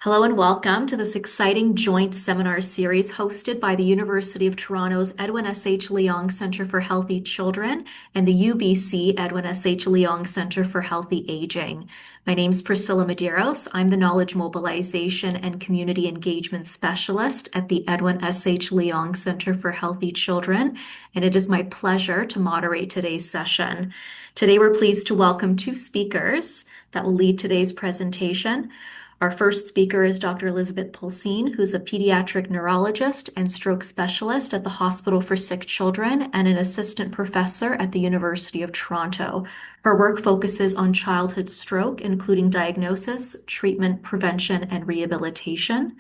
Hello and welcome to this exciting joint seminar series hosted by the University of Toronto's Edwin S.H. Leong Centre for Healthy Children and the UBC Edwin S.H. Leong Centre for Healthy Aging. My name's Priscilla Medeiros. I'm the Knowledge Mobilization and Community Engagement Specialist at the Edwin S.H. Leong Centre for Healthy Children, and it is my pleasure to moderate today's session. Today, we're pleased to welcome two speakers that will lead today's presentation. Our first speaker is Dr. Elizabeth Pulcine, who's a pediatric neurologist and stroke specialist at the Hospital for Sick Children and an assistant professor at the University of Toronto. Her work focuses on childhood stroke, including diagnosis, treatment, prevention, and rehabilitation.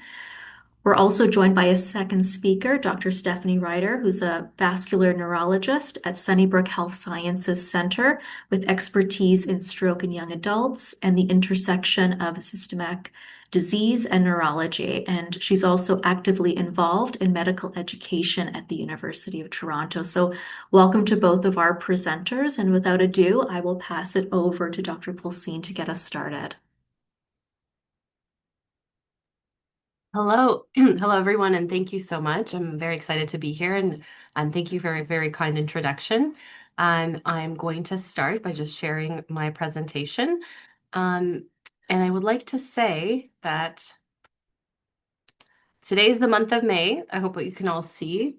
We're also joined by a second speaker, Dr. Stephanie Reiter, who's a vascular neurologist at Sunnybrook Health Sciences Centre with expertise in stroke in young adults and the intersection of systemic disease and neurology. And she's also actively involved in medical education at the University of Toronto. So welcome to both of our presenters. And without ado, I will pass it over to Dr. Pulcine to get us started. Hello, hello everyone, and thank you so much. I'm very excited to be here, and thank you for a very kind introduction. I'm going to start by just sharing my presentation. And I would like to say that today's the month of May. I hope what you can all see.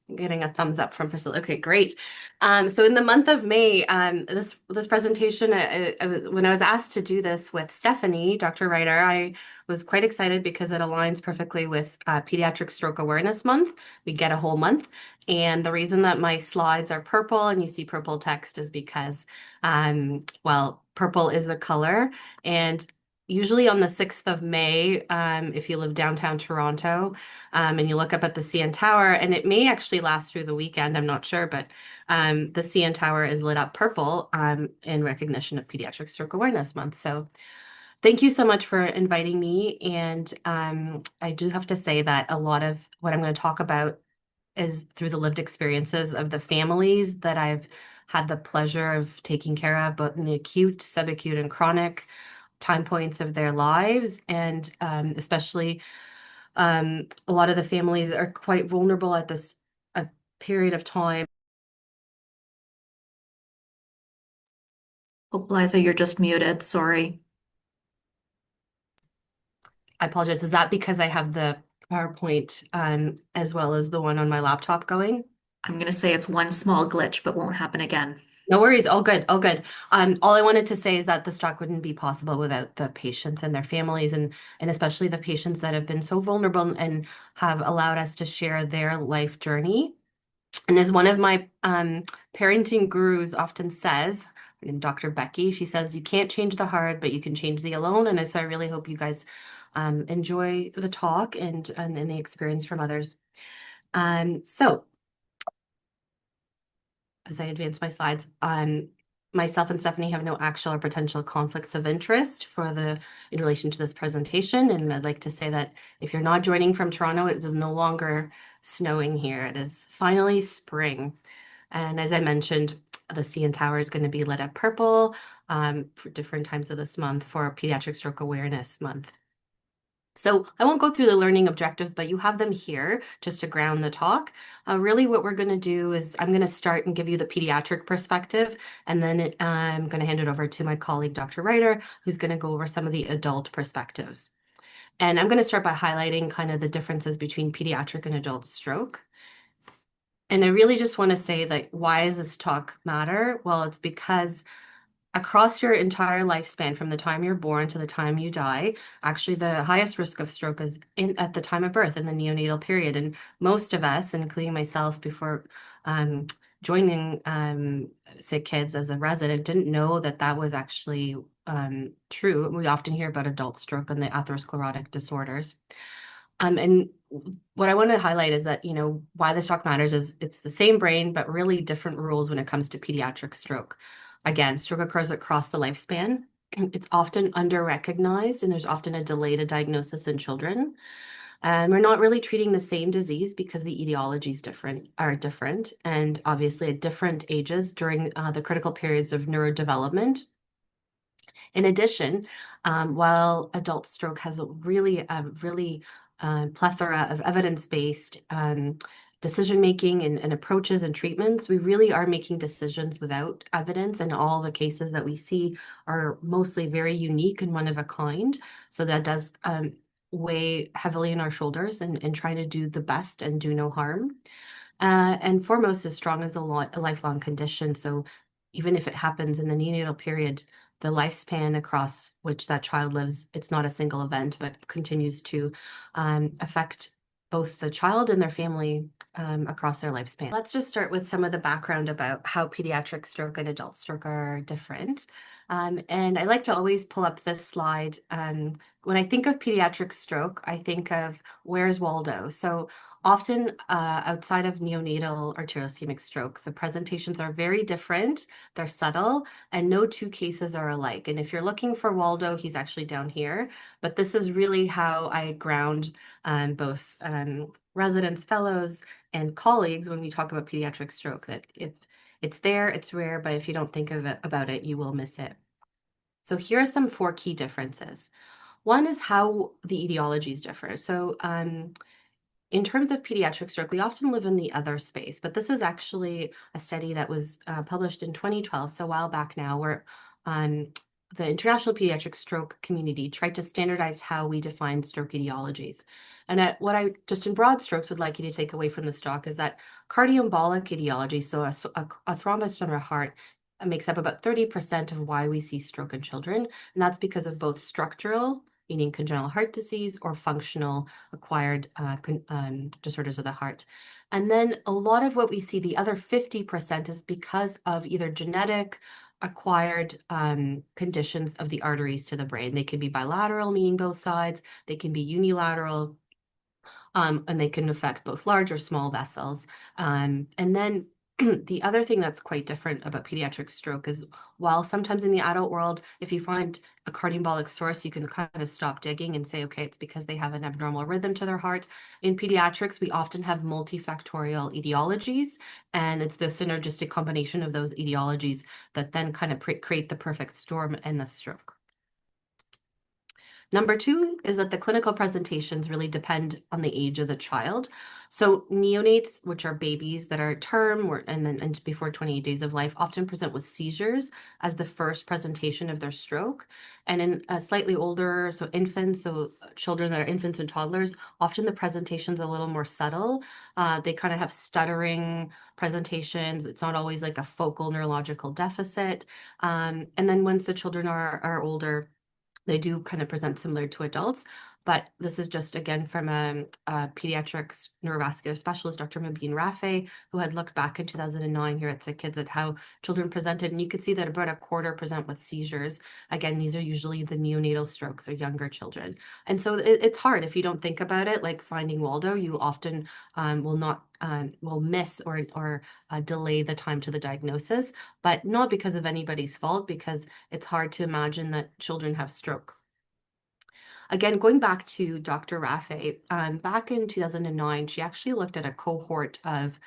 I'm getting a thumbs up from Priscilla. Okay, great. So in the month of May, this presentation, when I was asked to do this with Stephanie, Dr. Reiter, I was quite excited because it aligns perfectly with Pediatric Stroke Awareness Month. We get a whole month. And the reason that my slides are purple and you see purple text is because, well, purple is the color. And usually on the 6th of May, if you live downtown Toronto, and you look up at the CN Tower, and it may actually last through the weekend, I'm not sure, but the CN Tower is lit up purple in recognition of Pediatric Stroke Awareness Month. So thank you so much for inviting me. And I do have to say that a lot of what I'm going to talk about is through the lived experiences of the families that I've had the pleasure of taking care of, both in the acute, subacute, and chronic time points of their lives. And especially a lot of the families are quite vulnerable at this period of time. Oh, Liza, you're just muted. Sorry. I apologize. Is that because I have the PowerPoint as well as the one on my laptop going? I'm going to say it's one small glitch, but won't happen again. No worries. All good. All good. All I wanted to say is that this talk wouldn't be possible without the patients and their families, and especially the patients that have been so vulnerable and have allowed us to share their life journey. And as one of my parenting gurus often says, and Dr. Becky, she says, you can't change the hard, but you can change the alone. And so I really hope you guys enjoy the talk and the experience from others. So as I advance my slides, myself and Stephanie have no actual or potential conflicts of interest in relation to this presentation. And I'd like to say that if you're not joining from Toronto, it is no longer snowing here. It is finally spring. And as I mentioned, the CN Tower is going to be lit up purple for different times of this month for Pediatric Stroke Awareness Month. So I won't go through the learning objectives, but you have them here just to ground the talk. Really what we're going to do is I'm going to start and give you the pediatric perspective, and then I'm going to hand it over to my colleague, Dr. Reiter, who's going to go over some of the adult perspectives. And I'm going to start by highlighting kind of the differences between pediatric and adult stroke. And I really just want to say that why does this talk matter? Well, it's because across your entire lifespan, from the time you're born to the time you die, actually the highest risk of stroke is at the time of birth in the neonatal period. And most of us, including myself, before joining Sick Kids as a resident, didn't know that that was actually true. We often hear about adult stroke and the atherosclerotic disorders. And what I want to highlight is that, why this talk matters is it's the same brain, but really different rules when it comes to pediatric stroke. Again, stroke occurs across the lifespan. It's often under-recognized, and there's often a delay to diagnosis in children. And we're not really treating the same disease because the etiologies are different, and obviously at different ages during the critical periods of neurodevelopment. In addition, while adult stroke has a really plethora of evidence-based decision-making and approaches and treatments, we really are making decisions without evidence, and all the cases that we see are mostly very unique and one of a kind. So that does weigh heavily in our shoulders and trying to do the best and do no harm. And foremost, as strong as a lifelong condition. So even if it happens in the neonatal period, the lifespan across which that child lives, it's not a single event, but continues to affect both the child and their family across their lifespan. Let's just start with some of the background about how pediatric stroke and adult stroke are different. And I like to always pull up this slide. When I think of pediatric stroke, I think of where's Waldo? So often outside of neonatal arterial ischemic stroke, the presentations are very different, they're subtle, and no two cases are alike. And if you're looking for Waldo, he's actually down here. But this is really how I ground both residents, fellows, and colleagues when we talk about pediatric stroke, that if it's there, it's rare, but if you don't think about it, you will miss it. So here are some 4 key differences. One is how the etiologies differ. So in terms of pediatric stroke, we often live in the other space, but this is actually a study that was published in 2012, so a while back now, where the International Pediatric Stroke Community tried to standardize how we define stroke etiologies. And what I just in broad strokes would like you to take away from this talk is that cardioembolic etiology, so a thrombus from our heart, makes up about 30% of why we see stroke in children. And that's because of both structural, meaning congenital heart disease, or functional acquired disorders of the heart. And then a lot of what we see, the other 50%, is because of either genetic, acquired conditions of the arteries to the brain. They can be bilateral, meaning both sides. They can be unilateral, and they can affect both large or small vessels. And then the other thing that's quite different about pediatric stroke is, while sometimes in the adult world, if you find a cardioembolic source, you can kind of stop digging and say, okay, it's because they have an abnormal rhythm to their heart. In pediatrics, we often have multifactorial etiologies, and it's the synergistic combination of those etiologies that then kind of create the perfect storm in the stroke. Number 2 is that the clinical presentations really depend on the age of the child. So neonates, which are babies that are term and before 28 days of life, often present with seizures as the first presentation of their stroke. And in a slightly older, so infants, so children that are infants and toddlers, often the presentation's a little more subtle. They kind of have stuttering presentations. It's not always like a focal neurological deficit. And then once the children are older, they do kind of present similar to adults, but this is just, again, from a pediatric neurovascular specialist, Dr. Mubin Rafe, who had looked back in 2009 here at Sick Kids at how children presented, and you could see that about a quarter present with seizures. Again, these are usually the neonatal strokes or younger children. And so it's hard if you don't think about it, like finding Waldo, you often will miss or delay the time to the diagnosis, but not because of anybody's fault, because it's hard to imagine that children have stroke. Again, going back to Dr. Rafe, back in 2009, she actually looked at a cohort of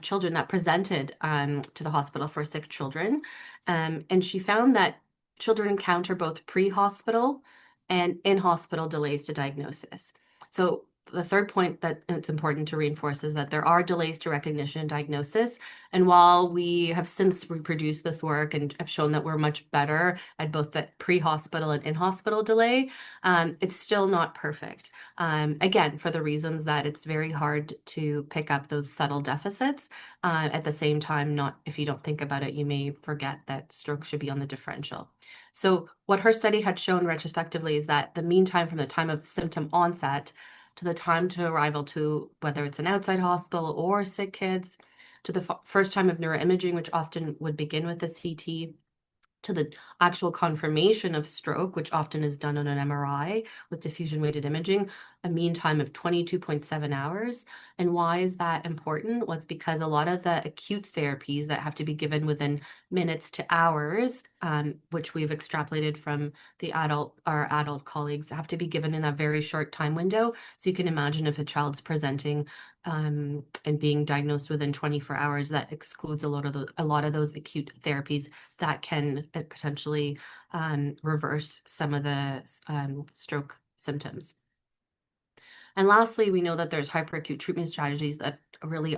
children that presented to the hospital for sick children. And she found that children encounter both pre-hospital and in-hospital delays to diagnosis. So the third point that it's important to reinforce is that there are delays to recognition and diagnosis. And while we have since reproduced this work and have shown that we're much better at both the pre-hospital and in-hospital delay, it's still not perfect. Again, for the reasons that it's very hard to pick up those subtle deficits. At the same time, not if you don't think about it, you may forget that stroke should be on the differential. So what her study had shown retrospectively is that the mean time from the time of symptom onset to the time to arrival to whether it's an outside hospital or sick kids, to the first time of neuroimaging, which often would begin with a CT, to the actual confirmation of stroke, which often is done on an MRI with diffusion-weighted imaging, a mean time of 22.7 hours. And why is that important? Well, it's because a lot of the acute therapies that have to be given within minutes to hours, which we've extrapolated from our adult colleagues, have to be given in a very short time window. So you can imagine if a child's presenting and being diagnosed within 24 hours, that excludes a lot of those acute therapies that can potentially reverse some of the stroke symptoms. And lastly, we know that there's hyperacute treatment strategies that really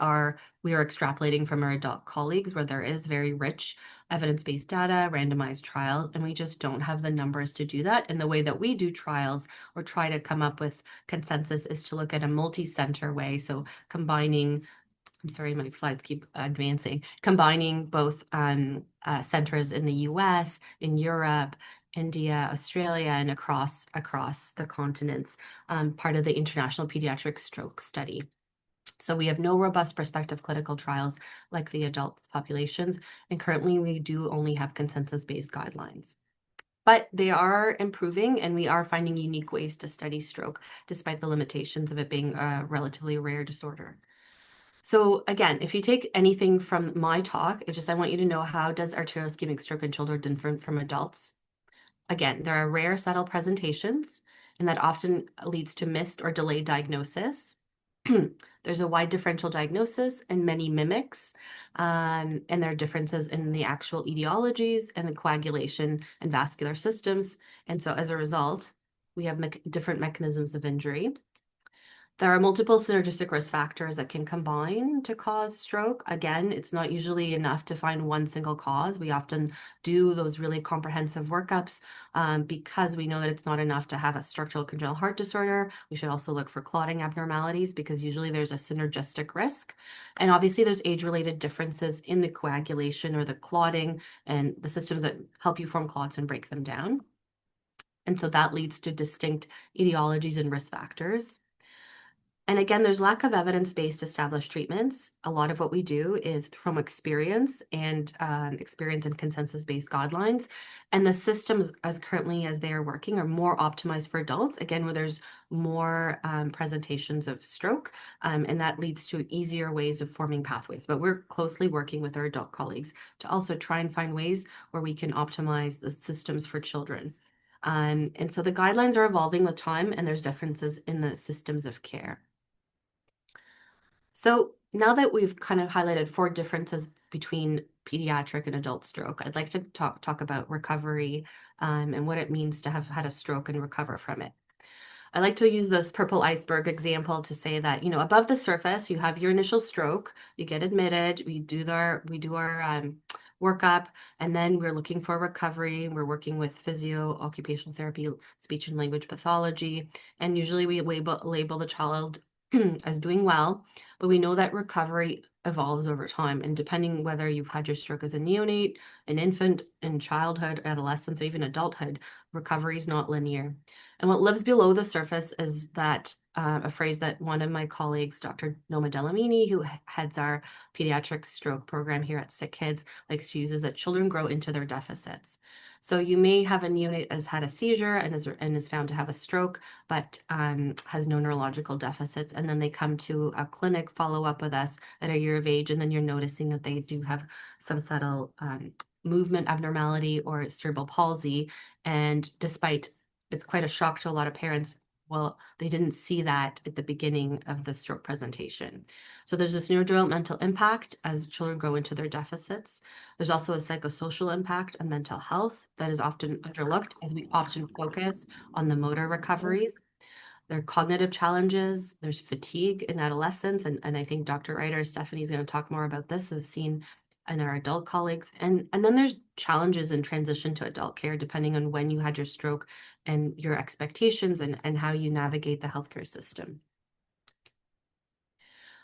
we are extrapolating from our adult colleagues, where there is very rich evidence-based data, randomized trial, and we just don't have the numbers to do that. And the way that we do trials or try to come up with consensus is to look at a multi-center way. So combining, I'm sorry, my slides keep advancing, combining both centers in the US, in Europe, India, Australia, and across the continents, part of the International Pediatric Stroke Study. So we have no robust prospective clinical trials like the adult populations, and currently we do only have consensus-based guidelines. But they are improving, and we are finding unique ways to study stroke, despite the limitations of it being a relatively rare disorder. So again, if you take anything from my talk, I want you to know, how does arterial ischemic stroke in children differ from adults? Again, there are rare, subtle presentations, and that often leads to missed or delayed diagnosis. There's a wide differential diagnosis and many mimics, and there are differences in the actual etiologies and the coagulation and vascular systems. And so as a result, we have different mechanisms of injury. There are multiple synergistic risk factors that can combine to cause stroke. Again, it's not usually enough to find one single cause. We often do those really comprehensive workups because we know that it's not enough to have a structural congenital heart disorder. We should also look for clotting abnormalities, because usually there's a synergistic risk. And obviously there's age-related differences in the coagulation or the clotting and the systems that help you form clots and break them down. And so that leads to distinct etiologies and risk factors. And again, there's lack of evidence-based established treatments. A lot of what we do is from experience and consensus-based guidelines. And the systems as they are working are more optimized for adults, again, where there's more presentations of stroke, and that leads to easier ways of forming pathways. But we're closely working with our adult colleagues to also try and find ways where we can optimize the systems for children. And so the guidelines are evolving with time, and there's differences in the systems of care. So now that we've kind of highlighted 4 differences between pediatric and adult stroke, I'd like to talk about recovery and what it means to have had a stroke and recover from it. I like to use this purple iceberg example to say that, above the surface, you have your initial stroke, you get admitted, we do our workup, and then we're looking for recovery. We're working with physio, occupational therapy, speech and language pathology, and usually we label the child as doing well, but we know that recovery evolves over time. And depending whether you've had your stroke as a neonate, an infant, in childhood, adolescence, or even adulthood, recovery is not linear. And what lives below the surface is that a phrase that one of my colleagues, Dr. Noma Delamini, who heads our pediatric stroke program here at Sick Kids, likes to use, is that children grow into their deficits. So you may have a neonate has had a seizure and is found to have a stroke, but has no neurological deficits. And then they come to a clinic, follow up with us at a year of age, and then you're noticing that they do have some subtle movement abnormality or cerebral palsy. And despite it's quite a shock to a lot of parents, well, they didn't see that at the beginning of the stroke presentation. So there's this neurodevelopmental impact as children grow into their deficits. There's also a psychosocial impact on mental health that is often overlooked, as we often focus on the motor recoveries. There are cognitive challenges, there's fatigue in adolescence, and I think Dr. Reiter, Stephanie's going to talk more about this, as seen in our adult colleagues. And then there's challenges in transition to adult care, depending on when you had your stroke and your expectations and how you navigate the healthcare system.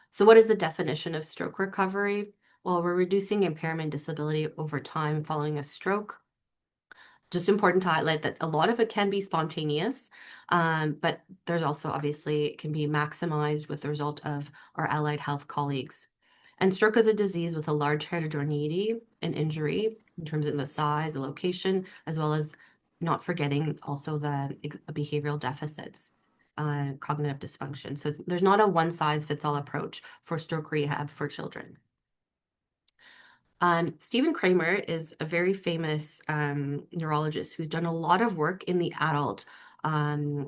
So what is the definition of stroke recovery? Well, we're reducing impairment disability over time following a stroke. Just important to highlight that a lot of it can be spontaneous, but there's also obviously it can be maximized with the result of our allied health colleagues. And stroke is a disease with a large heterogeneity and injury in terms of the size, the location, as well as not forgetting also the behavioral deficits, cognitive dysfunction. So there's not a one-size-fits-all approach for stroke rehab for children. Stephen Kramer is a very famous neurologist who's done a lot of work in the adult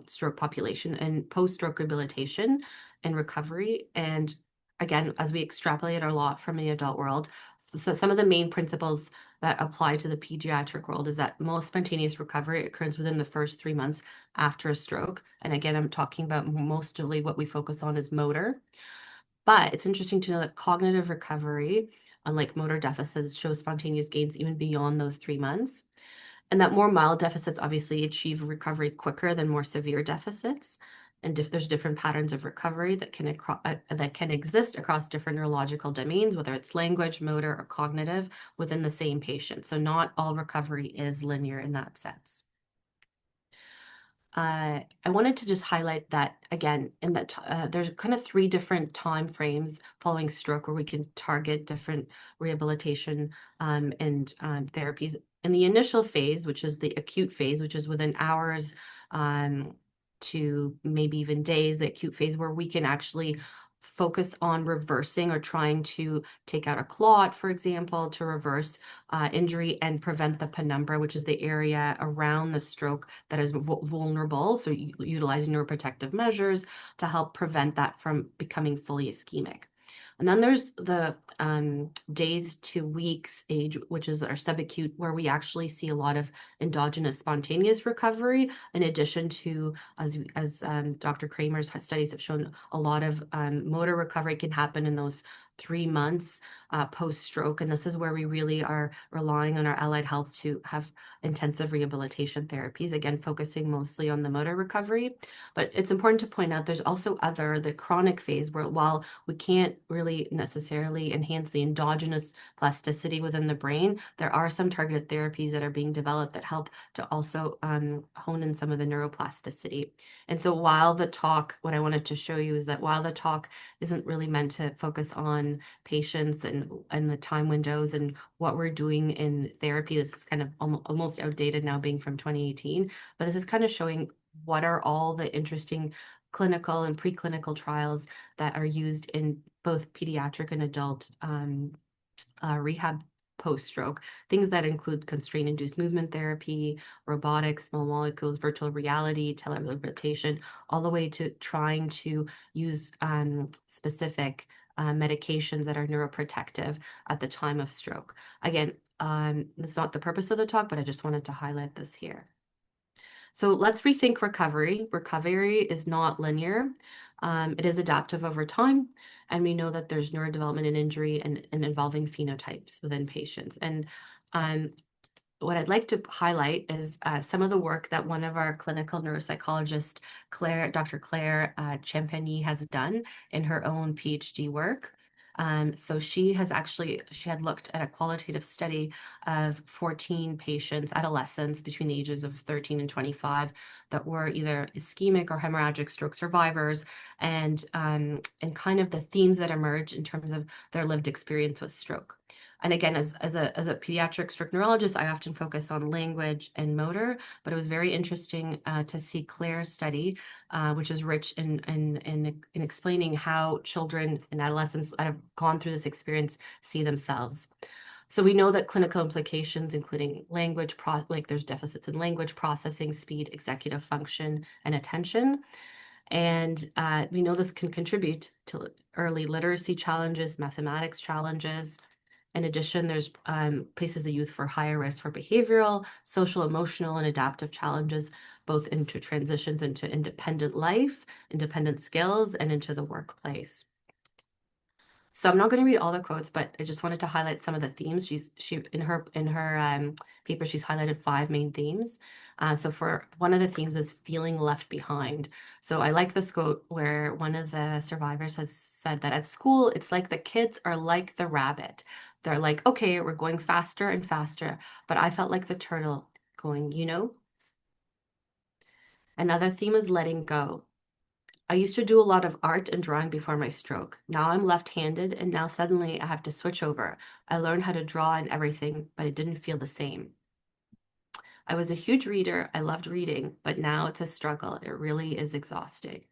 stroke population and post-stroke rehabilitation and recovery. And again, as we extrapolate a lot from the adult world, so some of the main principles that apply to the pediatric world is that most spontaneous recovery occurs within the first 3 months after a stroke. And again, I'm talking about mostly what we focus on is motor. But it's interesting to know that cognitive recovery, unlike motor deficits, shows spontaneous gains even beyond those 3 months. And that more mild deficits obviously achieve recovery quicker than more severe deficits. And if there's different patterns of recovery that can exist across different neurological domains, whether it's language, motor, or cognitive, within the same patient. So not all recovery is linear in that sense. I wanted to just highlight that again, in that there's kind of 3 different time frames following stroke where we can target different rehabilitation and therapies. In the initial phase, which is the acute phase, which is within hours to maybe even days, the acute phase where we can actually focus on reversing or trying to take out a clot, for example, to reverse injury and prevent the penumbra, which is the area around the stroke that is vulnerable. So utilizing neuroprotective measures to help prevent that from becoming fully ischemic. And then there's the days to weeks age, which is our subacute, where we actually see a lot of endogenous spontaneous recovery, in addition to, as Dr. Kramer's studies have shown, a lot of motor recovery can happen in those 3 months post-stroke. And this is where we really are relying on our allied health to have intensive rehabilitation therapies, again, focusing mostly on the motor recovery. But it's important to point out there's also the chronic phase, where while we can't really necessarily enhance the endogenous plasticity within the brain, there are some targeted therapies that are being developed that help to also hone in some of the neuroplasticity. And so what I wanted to show you is that while the talk isn't really meant to focus on patients and the time windows and what we're doing in therapy, this is kind of almost outdated now, being from 2018, but this is kind of showing what are all the interesting clinical and preclinical trials that are used in both pediatric and adult rehab post-stroke. Things that include constraint-induced movement therapy, robotics, small molecules, virtual reality, telerehabilitation, all the way to trying to use specific medications that are neuroprotective at the time of stroke. Again, this is not the purpose of the talk, but I just wanted to highlight this here. So let's rethink recovery. Recovery is not linear. It is adaptive over time. And we know that there's neurodevelopment and injury and involving phenotypes within patients. And what I'd like to highlight is some of the work that one of our clinical neuropsychologists, Dr. Claire Champagny, has done in her own PhD work. So she had looked at a qualitative study of 14 patients, adolescents between the ages of 13 and 25, that were either ischemic or hemorrhagic stroke survivors, and kind of the themes that emerged in terms of their lived experience with stroke. And again, as a pediatric stroke neurologist, I often focus on language and motor, but it was very interesting to see Claire's study, which is rich in explaining how children and adolescents that have gone through this experience see themselves. So we know that clinical implications, including like there's deficits in language processing, speed, executive function, and attention. And we know this can contribute to early literacy challenges, mathematics challenges. In addition, there's places the youth for higher risk for behavioral, social, emotional, and adaptive challenges, both into transitions into independent life, independent skills, and into the workplace. So I'm not going to read all the quotes, but I just wanted to highlight some of the themes. In her paper, she's highlighted 5 main themes. So for one of the themes is feeling left behind. So I like this quote where one of the survivors has said that at school, it's like the kids are like the rabbit. They're like, okay, we're going faster and faster, but I felt like the turtle going, Another theme is letting go. I used to do a lot of art and drawing before my stroke. Now I'm left-handed, and now suddenly I have to switch over. I learned how to draw and everything, but it didn't feel the same. I was a huge reader. I loved reading, but now it's a struggle. It really is exhausting.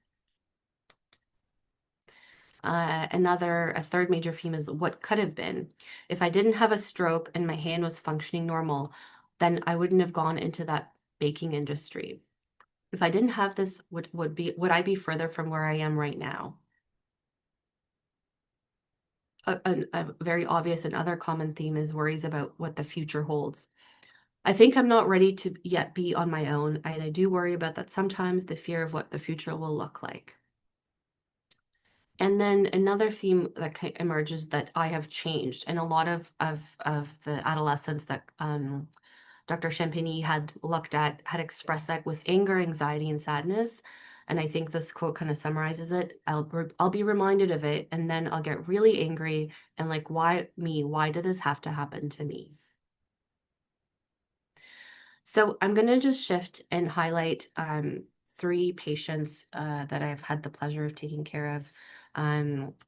A third major theme is what could have been. If I didn't have a stroke and my hand was functioning normal, then I wouldn't have gone into that baking industry. If I didn't have this, would I be further from where I am right now? A very obvious and other common theme is worries about what the future holds. I think I'm not ready to yet be on my own, and I do worry about that sometimes, the fear of what the future will look like. And then another theme that emerges that I have changed, and a lot of the adolescents that Dr. Champagny had looked at had expressed that with anger, anxiety, and sadness. And I think this quote kind of summarizes it. I'll be reminded of it, and then I'll get really angry and like, why me? Why did this have to happen to me? So I'm going to just shift and highlight three patients that I've had the pleasure of taking care of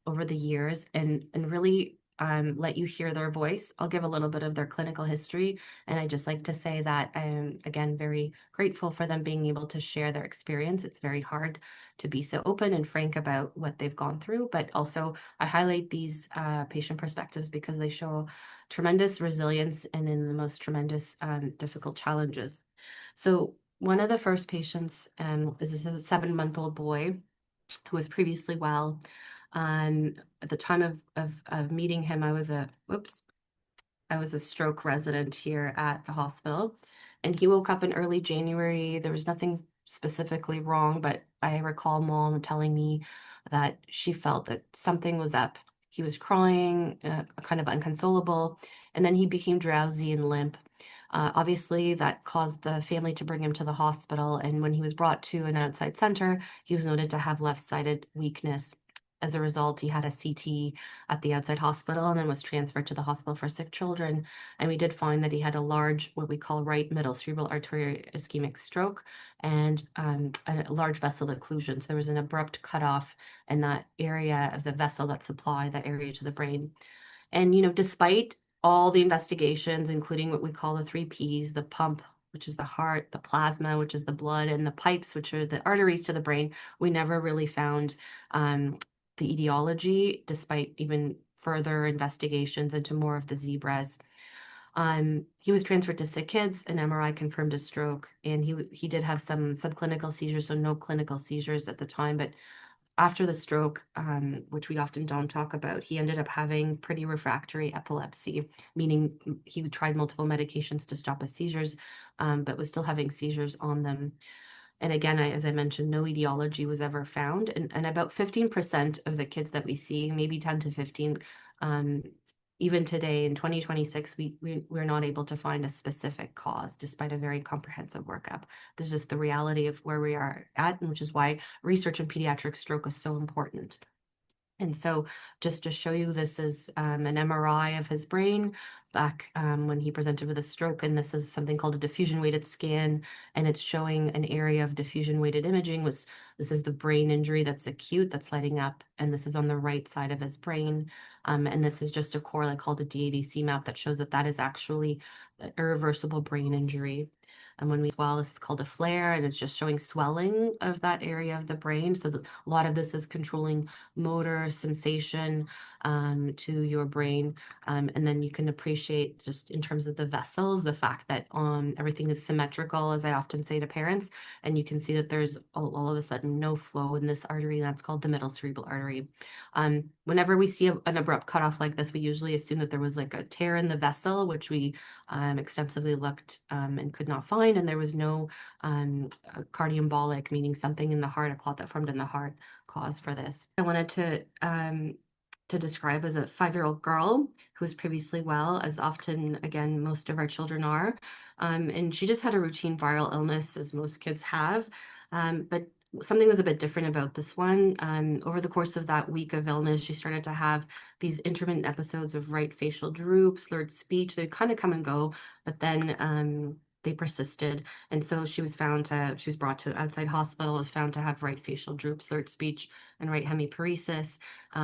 over the years, and really let you hear their voice. I'll give a little bit of their clinical history, and I just like to say that I'm, again, very grateful for them being able to share their experience. It's very hard to be so open and frank about what they've gone through, but also I highlight these patient perspectives because they show tremendous resilience and in the most tremendous difficult challenges. So one of the first patients is a 7-month-old boy who was previously well. At the time of meeting him, I was a stroke resident here at the hospital, and he woke up in early January. There was nothing specifically wrong, but I recall mom telling me that she felt that something was up. He was crying, kind of inconsolable, and then he became drowsy and limp. Obviously, that caused the family to bring him to the hospital, and when he was brought to an outside center, he was noted to have left-sided weakness. As a result, he had a CT at the outside hospital and then was transferred to the hospital for sick children. And we did find that he had a large, what we call right middle cerebral arterial ischemic stroke and a large vessel occlusion. So there was an abrupt cutoff in that area of the vessel that supplied that area to the brain. And, despite all the investigations, including what we call the 3 Ps, the pump, which is the heart, the plasma, which is the blood, and the pipes, which are the arteries to the brain, we never really found the etiology, despite even further investigations into more of the zebras. He was transferred to sick kids. An MRI confirmed a stroke, and he did have some subclinical seizures, so no clinical seizures at the time. But after the stroke, which we often don't talk about, he ended up having pretty refractory epilepsy, meaning he tried multiple medications to stop his seizures, but was still having seizures on them. And again, as I mentioned, no etiology was ever found. And about 15% of the kids that we see, maybe 10 to 15, um, even today in 2026, we're not able to find a specific cause despite a very comprehensive workup. This is just the reality of where we are at, and which is why research in pediatric stroke is so important. And so just to show you, this is an MRI of his brain back when he presented with a stroke. And this is something called a diffusion weighted scan. And it's showing an area of diffusion weighted imaging. This is the brain injury that's acute, that's lighting up. And this is on the right side of his brain. And this is just a correlate called a DADC map that shows that that is actually an irreversible brain injury. And when we swell, this is called a flare, and it's just showing swelling of that area of the brain. So a lot of this is controlling motor sensation to your brain. And then you can appreciate, just in terms of the vessels, the fact that everything is symmetrical, as I often say to parents. And you can see that there's all of a sudden no flow in this artery. That's called the middle cerebral artery. Whenever we see an abrupt cutoff like this, we usually assume that there was like a tear in the vessel, which we extensively looked and could not find. And there was no cardioembolic, meaning something in the heart, a clot that formed in the heart, cause for this. I wanted to describe as a 5-year-old girl who was previously well, as often, again, most of our children are. And she just had a routine viral illness, as most kids have. But something was a bit different about this one. Over the course of that week of illness, she started to have these intermittent episodes of right facial droop, slurred speech. They kind of come and go, but then they persisted. And so she was she was brought to outside hospital, was found to have right facial droop, slurred speech, and right hemiparesis.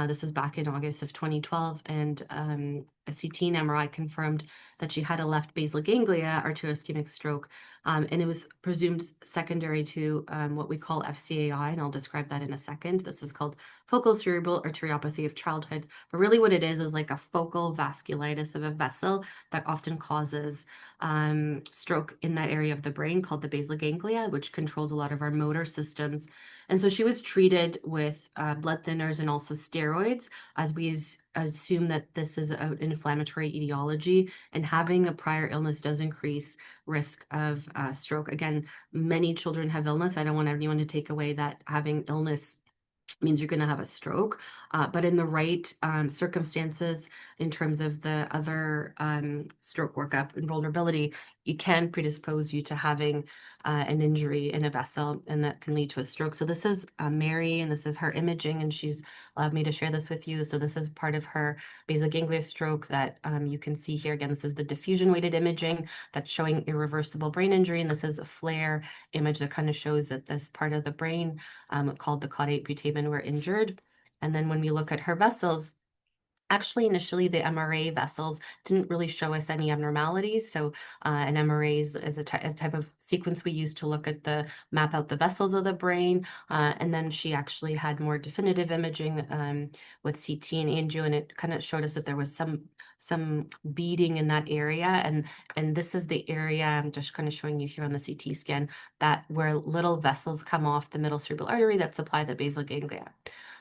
This was back in August of 2012, and a CT and MRI confirmed that she had a left basal ganglia arterioischemic stroke, and it was presumed secondary to what we call FCAI, and I'll describe that in a second. This is called focal cerebral arteriopathy of childhood, but really what it is like a focal vasculitis of a vessel that often causes stroke in that area of the brain called the basal ganglia, which controls a lot of our motor systems. And so she was treated with blood thinners and also steroids, as we assume that this is an inflammatory etiology, and having a prior illness does increase risk of stroke. Again, many children have illness. I don't want anyone to take away that having illness means you're going to have a stroke, but in the right circumstances, in terms of the other stroke workup and vulnerability, you can predispose you to having an injury in a vessel, and that can lead to a stroke. So this is Mary, and this is her imaging, and she's allowed me to share this with you. So this is part of her basal ganglia stroke that you can see here. Again, this is the diffusion weighted imaging that's showing irreversible brain injury, and this is a FLAIR image that kind of shows that this part of the brain called the caudate putamen were injured. And then when we look at her vessels, actually, initially, the MRA vessels didn't really show us any abnormalities. So an MRA is a type of sequence we use to look at map out the vessels of the brain. And then she actually had more definitive imaging with CT and angio, and it kind of showed us that there was some beading in that area. And this is the area, I'm just kind of showing you here on the CT scan, that where little vessels come off the middle cerebral artery that supply the basal ganglia.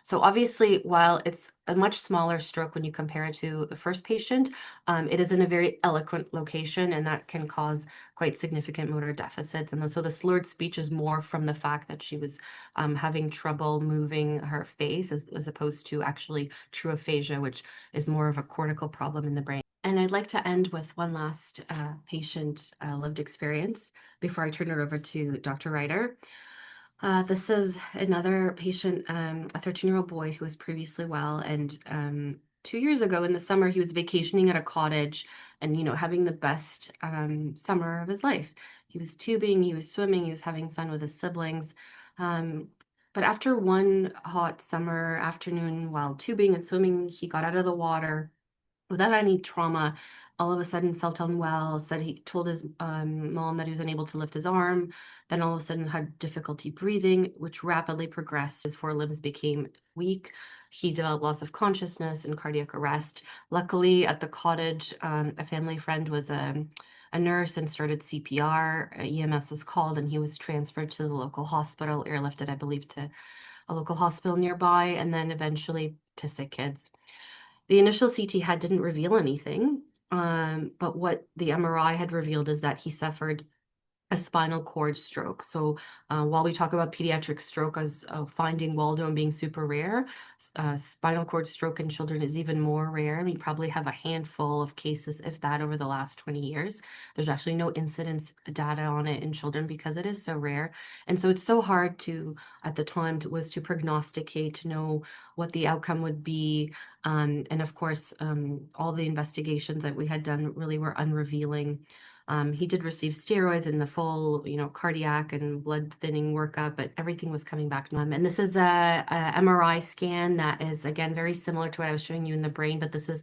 So obviously, while it's a much smaller stroke when you compare it to the first patient, it is in a very eloquent location, and that can cause quite significant motor deficits. And so the slurred speech is more from the fact that she was having trouble moving her face as opposed to actually true aphasia, which is more of a cortical problem in the brain. And I'd like to end with one last patient lived experience before I turn it over to Dr. Reiter. This is another patient, a 13-year-old boy who was previously well, and 2 years ago in the summer, he was vacationing at a cottage and, having the best summer of his life. He was tubing, he was swimming, he was having fun with his siblings. But after one hot summer afternoon while tubing and swimming, he got out of the water without any trauma, all of a sudden felt unwell, said he told his mom that he was unable to lift his arm, then all of a sudden had difficulty breathing, which rapidly progressed. His forelimbs became weak. He developed loss of consciousness and cardiac arrest. Luckily, at the cottage, a family friend was a nurse and started CPR. EMS was called, and he was transferred to the local hospital, airlifted, I believe, to a local hospital nearby, and then eventually to Sick Kids. The initial CT didn't reveal anything, but what the MRI had revealed is that he suffered a spinal cord stroke. So while we talk about pediatric stroke as finding Waldo and being super rare, spinal cord stroke in children is even more rare. We probably have a handful of cases, if that, over the last 20 years. There's actually no incidence data on it in children because it is so rare. And so it's so hard at the time, to prognosticate, to know what the outcome would be. And of course, all the investigations that we had done really were unrevealing. He did receive steroids and the full, cardiac and blood thinning workup, but everything was coming back. And this is a MRI scan that is, again, very similar to what I was showing you in the brain, but this is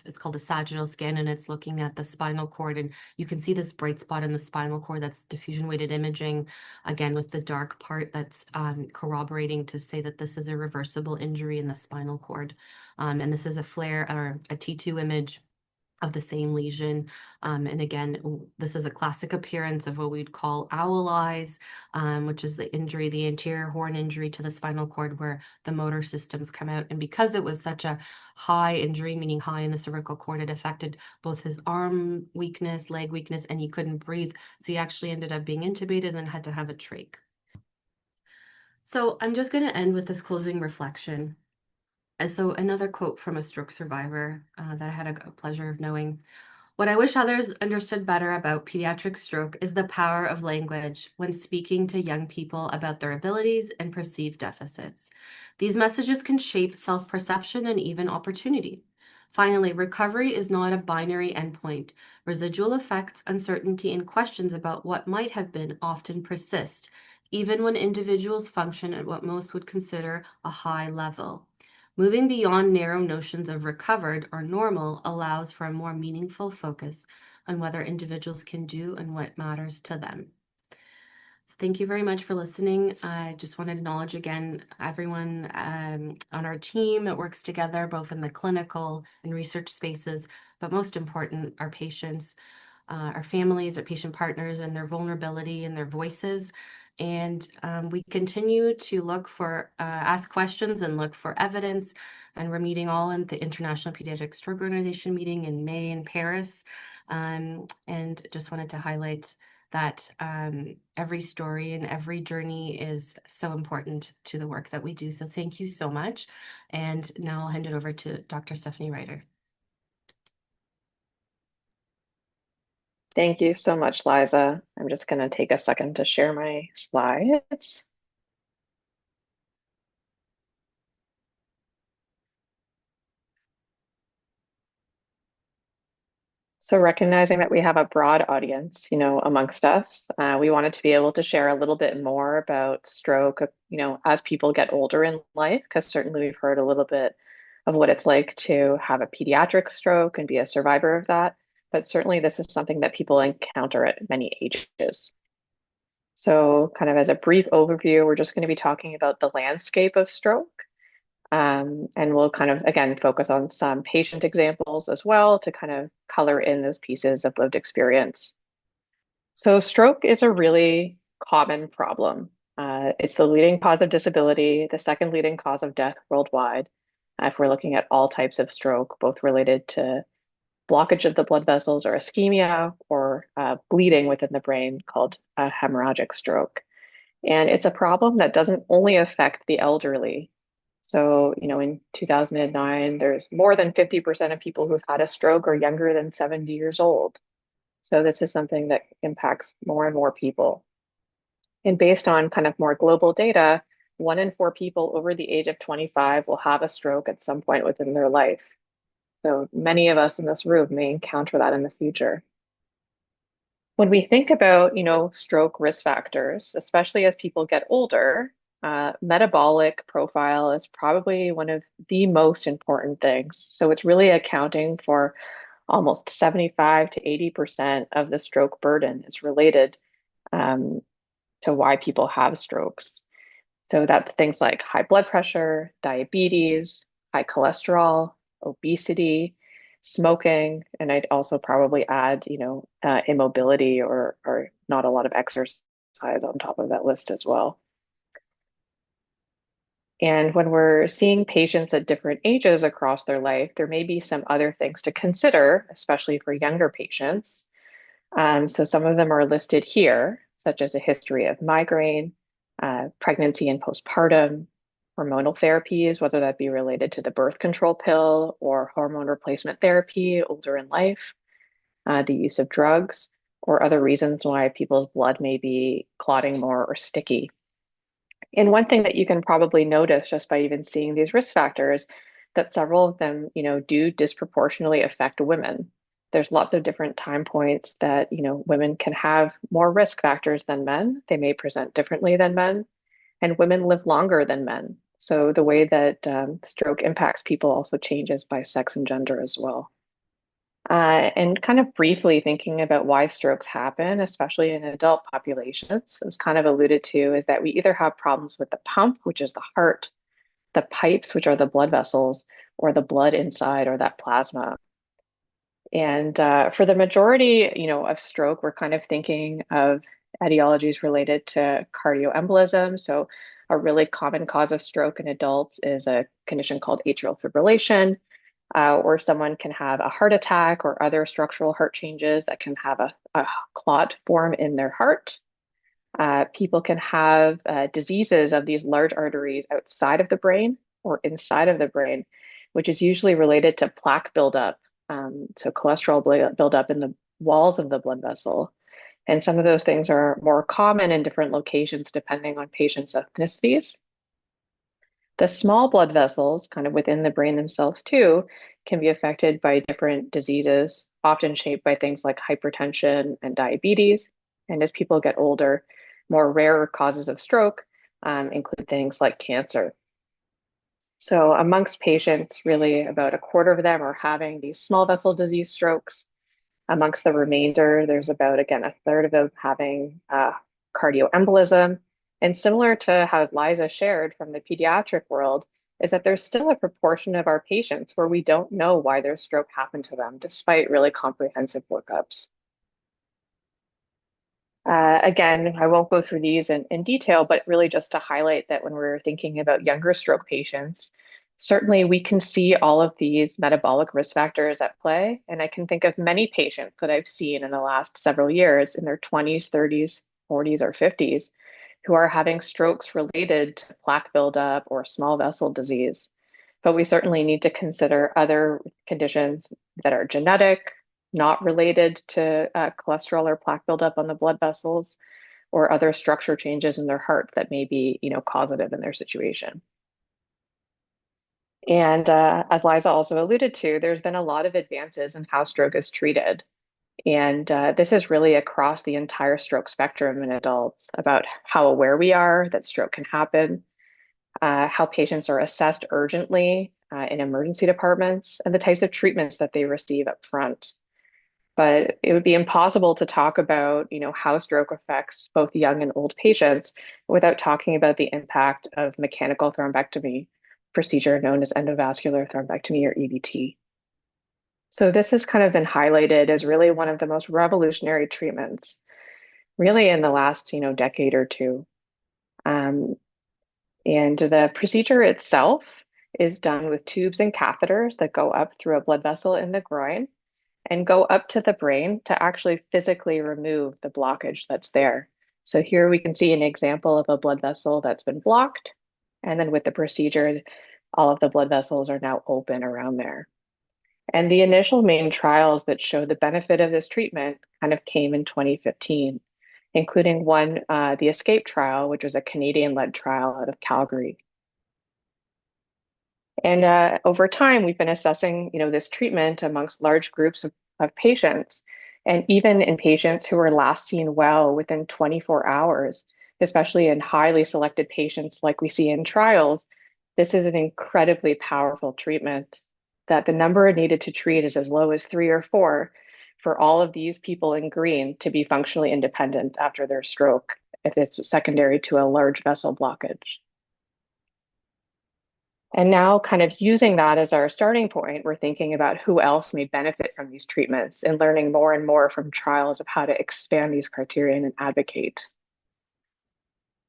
it's called a sagittal scan, and it's looking at the spinal cord. And you can see this bright spot in the spinal cord. That's diffusion weighted imaging, again, with the dark part that's corroborating to say that this is a reversible injury in the spinal cord. And this is a FLAIR or a T2 image of the same lesion. And again, this is a classic appearance of what we'd call owl eyes, which is the injury, the anterior horn injury to the spinal cord where the motor systems come out. And because it was such a high injury, meaning high in the cervical cord, it affected both his arm weakness, leg weakness, and he couldn't breathe. So he actually ended up being intubated and then had to have a trach. So I'm just going to end with this closing reflection. So another quote from a stroke survivor that I had a pleasure of knowing. What I wish others understood better about pediatric stroke is the power of language when speaking to young people about their abilities and perceived deficits. These messages can shape self-perception and even opportunity. Finally, recovery is not a binary endpoint. Residual effects, uncertainty, and questions about what might have been often persist, even when individuals function at what most would consider a high level. Moving beyond narrow notions of recovered or normal allows for a more meaningful focus on whether individuals can do and what matters to them. So thank you very much for listening. I just want to acknowledge again everyone on our team that works together, both in the clinical and research spaces, but most important, our patients, our families, our patient partners, and their vulnerability and their voices. And we continue to look for, ask questions and look for evidence. And we're meeting all in the International Pediatric Stroke Organization meeting in May in Paris. And just wanted to highlight that every story and every journey is so important to the work that we do. So thank you so much. And now I'll hand it over to Dr. Stephanie Reiter. Thank you so much, Liza. I'm just going to take a second to share my slides. So recognizing that we have a broad audience, amongst us, we wanted to be able to share a little bit more about stroke, as people get older in life, because certainly we've heard a little bit of what it's like to have a pediatric stroke and be a survivor of that. But certainly this is something that people encounter at many ages. So kind of as a brief overview, we're just going to be talking about the landscape of stroke. And we'll kind of, again, focus on some patient examples as well to kind of color in those pieces of lived experience. So stroke is a really common problem. It's the leading cause of disability, the second leading cause of death worldwide, if we're looking at all types of stroke, both related to blockage of the blood vessels or ischemia or bleeding within the brain called a hemorrhagic stroke. And it's a problem that doesn't only affect the elderly. So, in 2009, there's more than 50% of people who've had a stroke are younger than 70 years old. So this is something that impacts more and more people. And based on kind of more global data, 1 in 4 people over the age of 25 will have a stroke at some point within their life. So many of us in this room may encounter that in the future. When we think about, stroke risk factors, especially as people get older, metabolic profile is probably one of the most important things. So it's really accounting for almost 75 to 80% of the stroke burden is related to why people have strokes. So that's things like high blood pressure, diabetes, high cholesterol, obesity, smoking, and I'd also probably add, immobility or not a lot of exercise on top of that list as well. And when we're seeing patients at different ages across their life, there may be some other things to consider, especially for younger patients. So some of them are listed here, such as a history of migraine, pregnancy and postpartum, hormonal therapies, whether that be related to the birth control pill or hormone replacement therapy older in life, the use of drugs, or other reasons why people's blood may be clotting more or sticky. And one thing that you can probably notice just by even seeing these risk factors, that several of them, do disproportionately affect women. There's lots of different time points that, women can have more risk factors than men. They may present differently than men, and women live longer than men. So the way that stroke impacts people also changes by sex and gender as well. And kind of briefly thinking about why strokes happen, especially in adult populations, as kind of alluded to, is that we either have problems with the pump, which is the heart, the pipes, which are the blood vessels, or the blood inside or that plasma. And for the majority, of stroke, we're kind of thinking of etiologies related to cardioembolism. So a really common cause of stroke in adults is a condition called atrial fibrillation, or someone can have a heart attack or other structural heart changes that can have a clot form in their heart. People can have diseases of these large arteries outside of the brain or inside of the brain, which is usually related to plaque buildup. So cholesterol buildup in the walls of the blood vessel. And some of those things are more common in different locations depending on patients' ethnicities. The small blood vessels, kind of within the brain themselves too, can be affected by different diseases, often shaped by things like hypertension and diabetes. And as people get older, more rare causes of stroke include things like cancer. So amongst patients, really about a quarter of them are having these small vessel disease strokes. Amongst the remainder, there's about, again, a third of them having cardioembolism. And similar to how Liza shared from the pediatric world, is that there's still a proportion of our patients where we don't know why their stroke happened to them, despite really comprehensive workups. Again, I won't go through these in detail, but really just to highlight that when we're thinking about younger stroke patients, certainly we can see all of these metabolic risk factors at play. And I can think of many patients that I've seen in the last several years in their 20s, 30s, 40s, or 50s who are having strokes related to plaque buildup or small vessel disease. But we certainly need to consider other conditions that are genetic, not related to cholesterol or plaque buildup on the blood vessels, or other structure changes in their heart that may be, causative in their situation. And as Liza also alluded to, there's been a lot of advances in how stroke is treated. And this is really across the entire stroke spectrum in adults about how aware we are that stroke can happen, how patients are assessed urgently in emergency departments, and the types of treatments that they receive up front. But it would be impossible to talk about, how stroke affects both young and old patients without talking about the impact of mechanical thrombectomy, procedure known as endovascular thrombectomy or EVT. So this has kind of been highlighted as really one of the most revolutionary treatments, really in the last, decade or two. And the procedure itself is done with tubes and catheters that go up through a blood vessel in the groin and go up to the brain to actually physically remove the blockage that's there. So here we can see an example of a blood vessel that's been blocked. And then with the procedure, all of the blood vessels are now open around there. And the initial main trials that showed the benefit of this treatment kind of came in 2015, including one, the ESCAPE trial, which was a Canadian-led trial out of Calgary. And over time, we've been assessing, this treatment amongst large groups of patients, and even in patients who were last seen well within 24 hours, especially in highly selected patients like we see in trials. This is an incredibly powerful treatment that the number needed to treat is as low as 3 or 4 for all of these people in green to be functionally independent after their stroke if it's secondary to a large vessel blockage. And now, kind of using that as our starting point, we're thinking about who else may benefit from these treatments and learning more and more from trials of how to expand these criteria and advocate.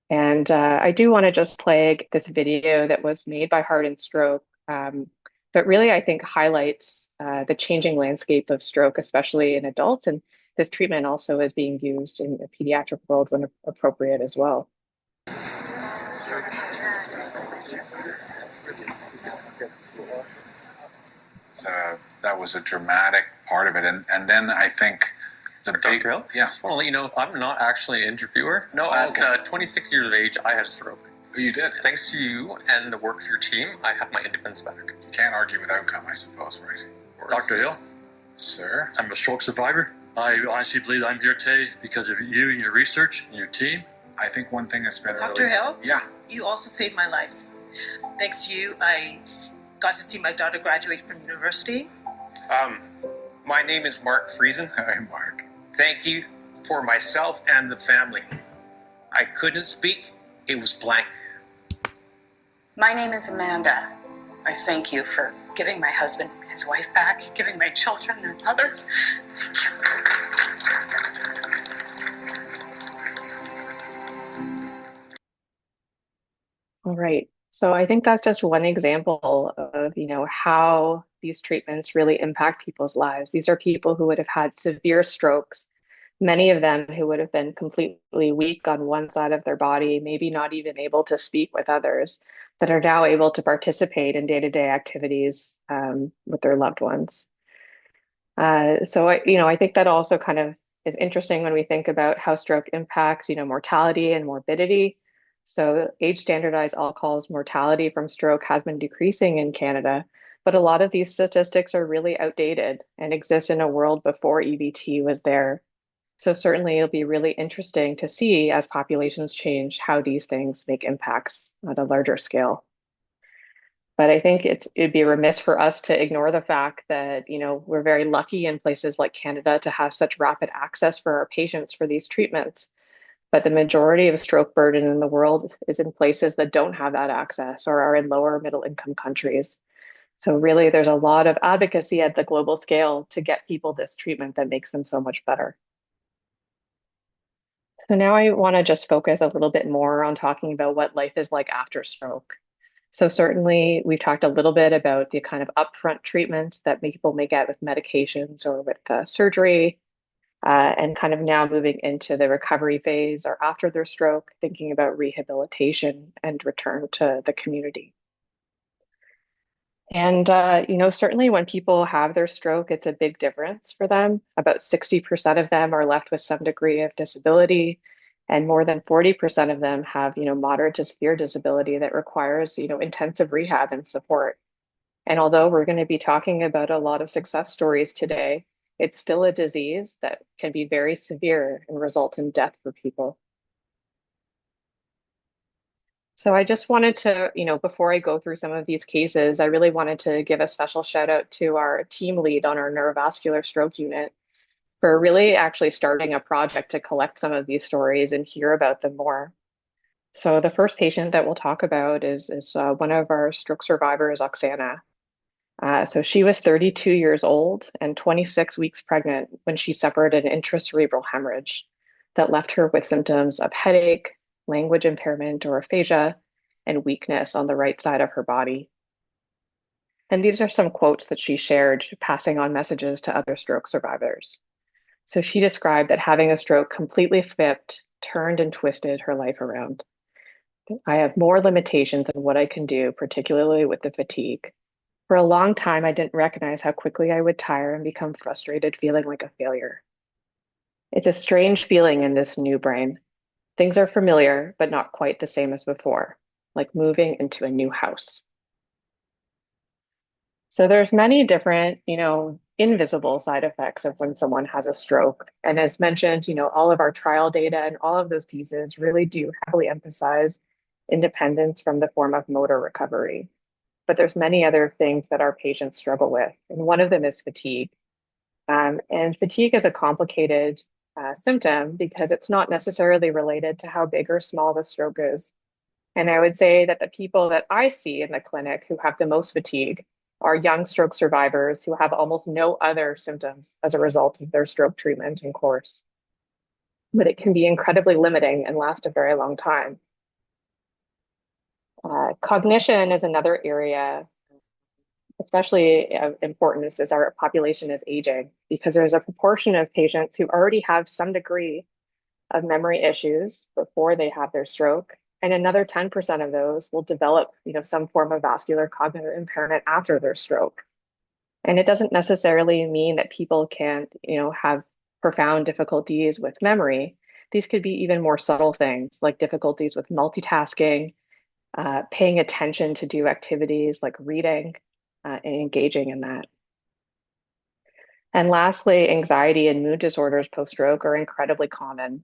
And I do want to just play this video that was made by Heart and Stroke, but really I think highlights the changing landscape of stroke, especially in adults. And this treatment also is being used in the pediatric world when appropriate as well. So that was a dramatic part of it. And then I think the big, Dr. Hill? yeah. I just want to let you know, I'm not actually an interviewer. No, Okay. at 26 years of age, I had a stroke. Oh, you did. Thanks to you and the work of your team, I have my independence back. You can't argue with outcome, I suppose, right? Or Dr. Hill, Sir? I'm a stroke survivor. I honestly believe I'm here today because of you and your research and your team. I think one thing that's been Dr. really... Hill? Yeah. You also saved my life. Thanks to you, I got to see my daughter graduate from university. My name is Mark Friesen. Hi, Mark. Thank you for myself and the family. I couldn't speak. It was blank. My name is Amanda. I thank you for giving my husband his wife back, giving my children their mother. All right. So I think that's just one example of, how these treatments really impact people's lives. These are people who would have had severe strokes, many of them who would have been completely weak on one side of their body, maybe not even able to speak with others, that are now able to participate in day-to-day activities with their loved ones. So I think that also kind of is interesting when we think about how stroke impacts, mortality and morbidity. So age standardized all-cause mortality from stroke has been decreasing in Canada, but a lot of these statistics are really outdated and exist in a world before EVT was there. So certainly it'll be really interesting to see as populations change how these things make impacts at a larger scale. But I think it'd be remiss for us to ignore the fact that, we're very lucky in places like Canada to have such rapid access for our patients for these treatments. But the majority of stroke burden in the world is in places that don't have that access or are in lower middle income countries. So really, there's a lot of advocacy at the global scale to get people this treatment that makes them so much better. So now I want to just focus a little bit more on talking about what life is like after stroke. So certainly we've talked a little bit about the kind of upfront treatments that people may get with medications or with surgery, and kind of now moving into the recovery phase or after their stroke, thinking about rehabilitation and return to the community. And, certainly when people have their stroke, it's a big difference for them. About 60% of them are left with some degree of disability, and more than 40% of them have, moderate to severe disability that requires, intensive rehab and support. And although we're going to be talking about a lot of success stories today, it's still a disease that can be very severe and result in death for people. So I just wanted to, before I go through some of these cases, I really wanted to give a special shout out to our team lead on our neurovascular stroke unit for really actually starting a project to collect some of these stories and hear about them more. So the first patient that we'll talk about is one of our stroke survivors, Oksana. So she was 32 years old and 26 weeks pregnant when she suffered an intracerebral hemorrhage that left her with symptoms of headache, language impairment or aphasia, and weakness on the right side of her body. And these are some quotes that she shared, passing on messages to other stroke survivors. So she described that having a stroke completely flipped, turned, and twisted her life around. I have more limitations than what I can do, particularly with the fatigue. For a long time, I didn't recognize how quickly I would tire and become frustrated, feeling like a failure. It's a strange feeling in this new brain. Things are familiar, but not quite the same as before, like moving into a new house. So there's many different, invisible side effects of when someone has a stroke. And as mentioned, all of our trial data and all of those pieces really do heavily emphasize independence from the form of motor recovery. But there's many other things that our patients struggle with. And one of them is fatigue. And fatigue is a complicated symptom because it's not necessarily related to how big or small the stroke is. And I would say that the people that I see in the clinic who have the most fatigue are young stroke survivors who have almost no other symptoms as a result of their stroke treatment and course. But it can be incredibly limiting and last a very long time. Cognition is another area, especially important as our population is aging, because there's a proportion of patients who already have some degree of memory issues before they have their stroke. And another 10% of those will develop, some form of vascular cognitive impairment after their stroke. And it doesn't necessarily mean that people can't, have profound difficulties with memory. These could be even more subtle things like difficulties with multitasking, paying attention to do activities like reading, and engaging in that. And lastly, anxiety and mood disorders post-stroke are incredibly common.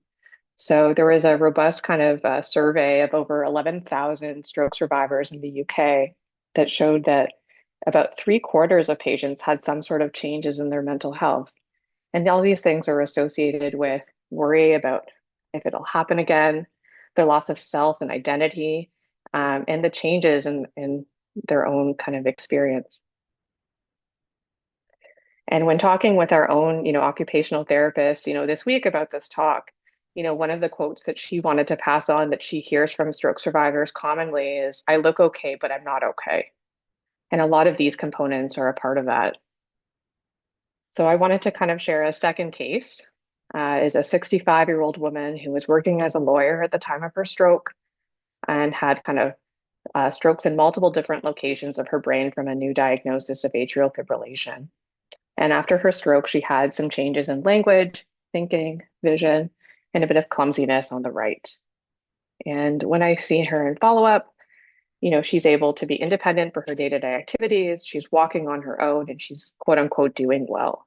So there was a robust kind of survey of over 11,000 stroke survivors in the UK that showed that about 3/4 of patients had some sort of changes in their mental health. And all these things are associated with worry about if it'll happen again, their loss of self and identity, and the changes in their own kind of experience. And when talking with our own, occupational therapist, this week about this talk, one of the quotes that she wanted to pass on that she hears from stroke survivors commonly is, "I look okay, but I'm not okay." And a lot of these components are a part of that. So I wanted to kind of share a second case, is a 65-year-old woman who was working as a lawyer at the time of her stroke and had kind of strokes in multiple different locations of her brain from a new diagnosis of atrial fibrillation. And after her stroke, she had some changes in language, thinking, vision, and a bit of clumsiness on the right. And when I see her in follow-up, she's able to be independent for her day-to-day activities. She's walking on her own and she's quote unquote doing well.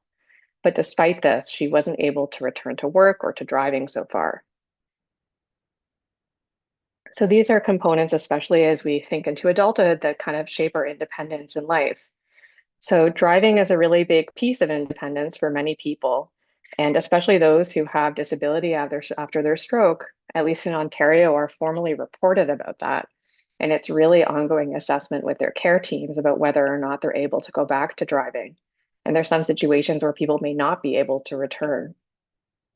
But despite this, she wasn't able to return to work or to driving so far. So these are components, especially as we think into adulthood, that kind of shape our independence in life. So driving is a really big piece of independence for many people, and especially those who have disability after their stroke, at least in Ontario, are formally reported about that. And it's really ongoing assessment with their care teams about whether or not they're able to go back to driving. And there's some situations where people may not be able to return.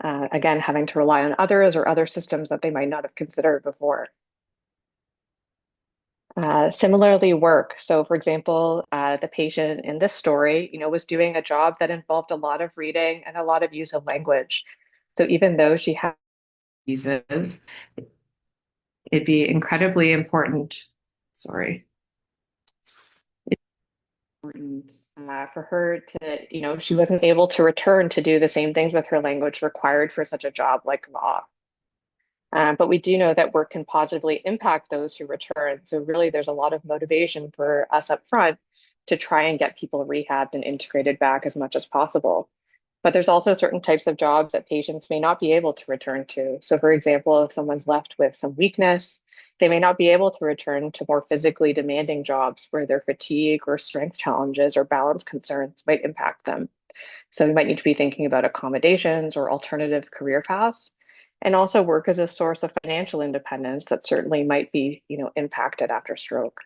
Again, having to rely on others or other systems that they might not have considered before. Similarly, work. So, for example, the patient in this story, was doing a job that involved a lot of reading and a lot of use of language. So, even though she had uses, it'd be incredibly important. Sorry, it's important for her to, she wasn't able to return to do the same things with her language required for such a job like law. But we do know that work can positively impact those who return. So really, there's a lot of motivation for us up front to try and get people rehabbed and integrated back as much as possible. But there's also certain types of jobs that patients may not be able to return to. So for example, if someone's left with some weakness, they may not be able to return to more physically demanding jobs where their fatigue or strength challenges or balance concerns might impact them. So we might need to be thinking about accommodations or alternative career paths, and also work as a source of financial independence that certainly might be, impacted after stroke.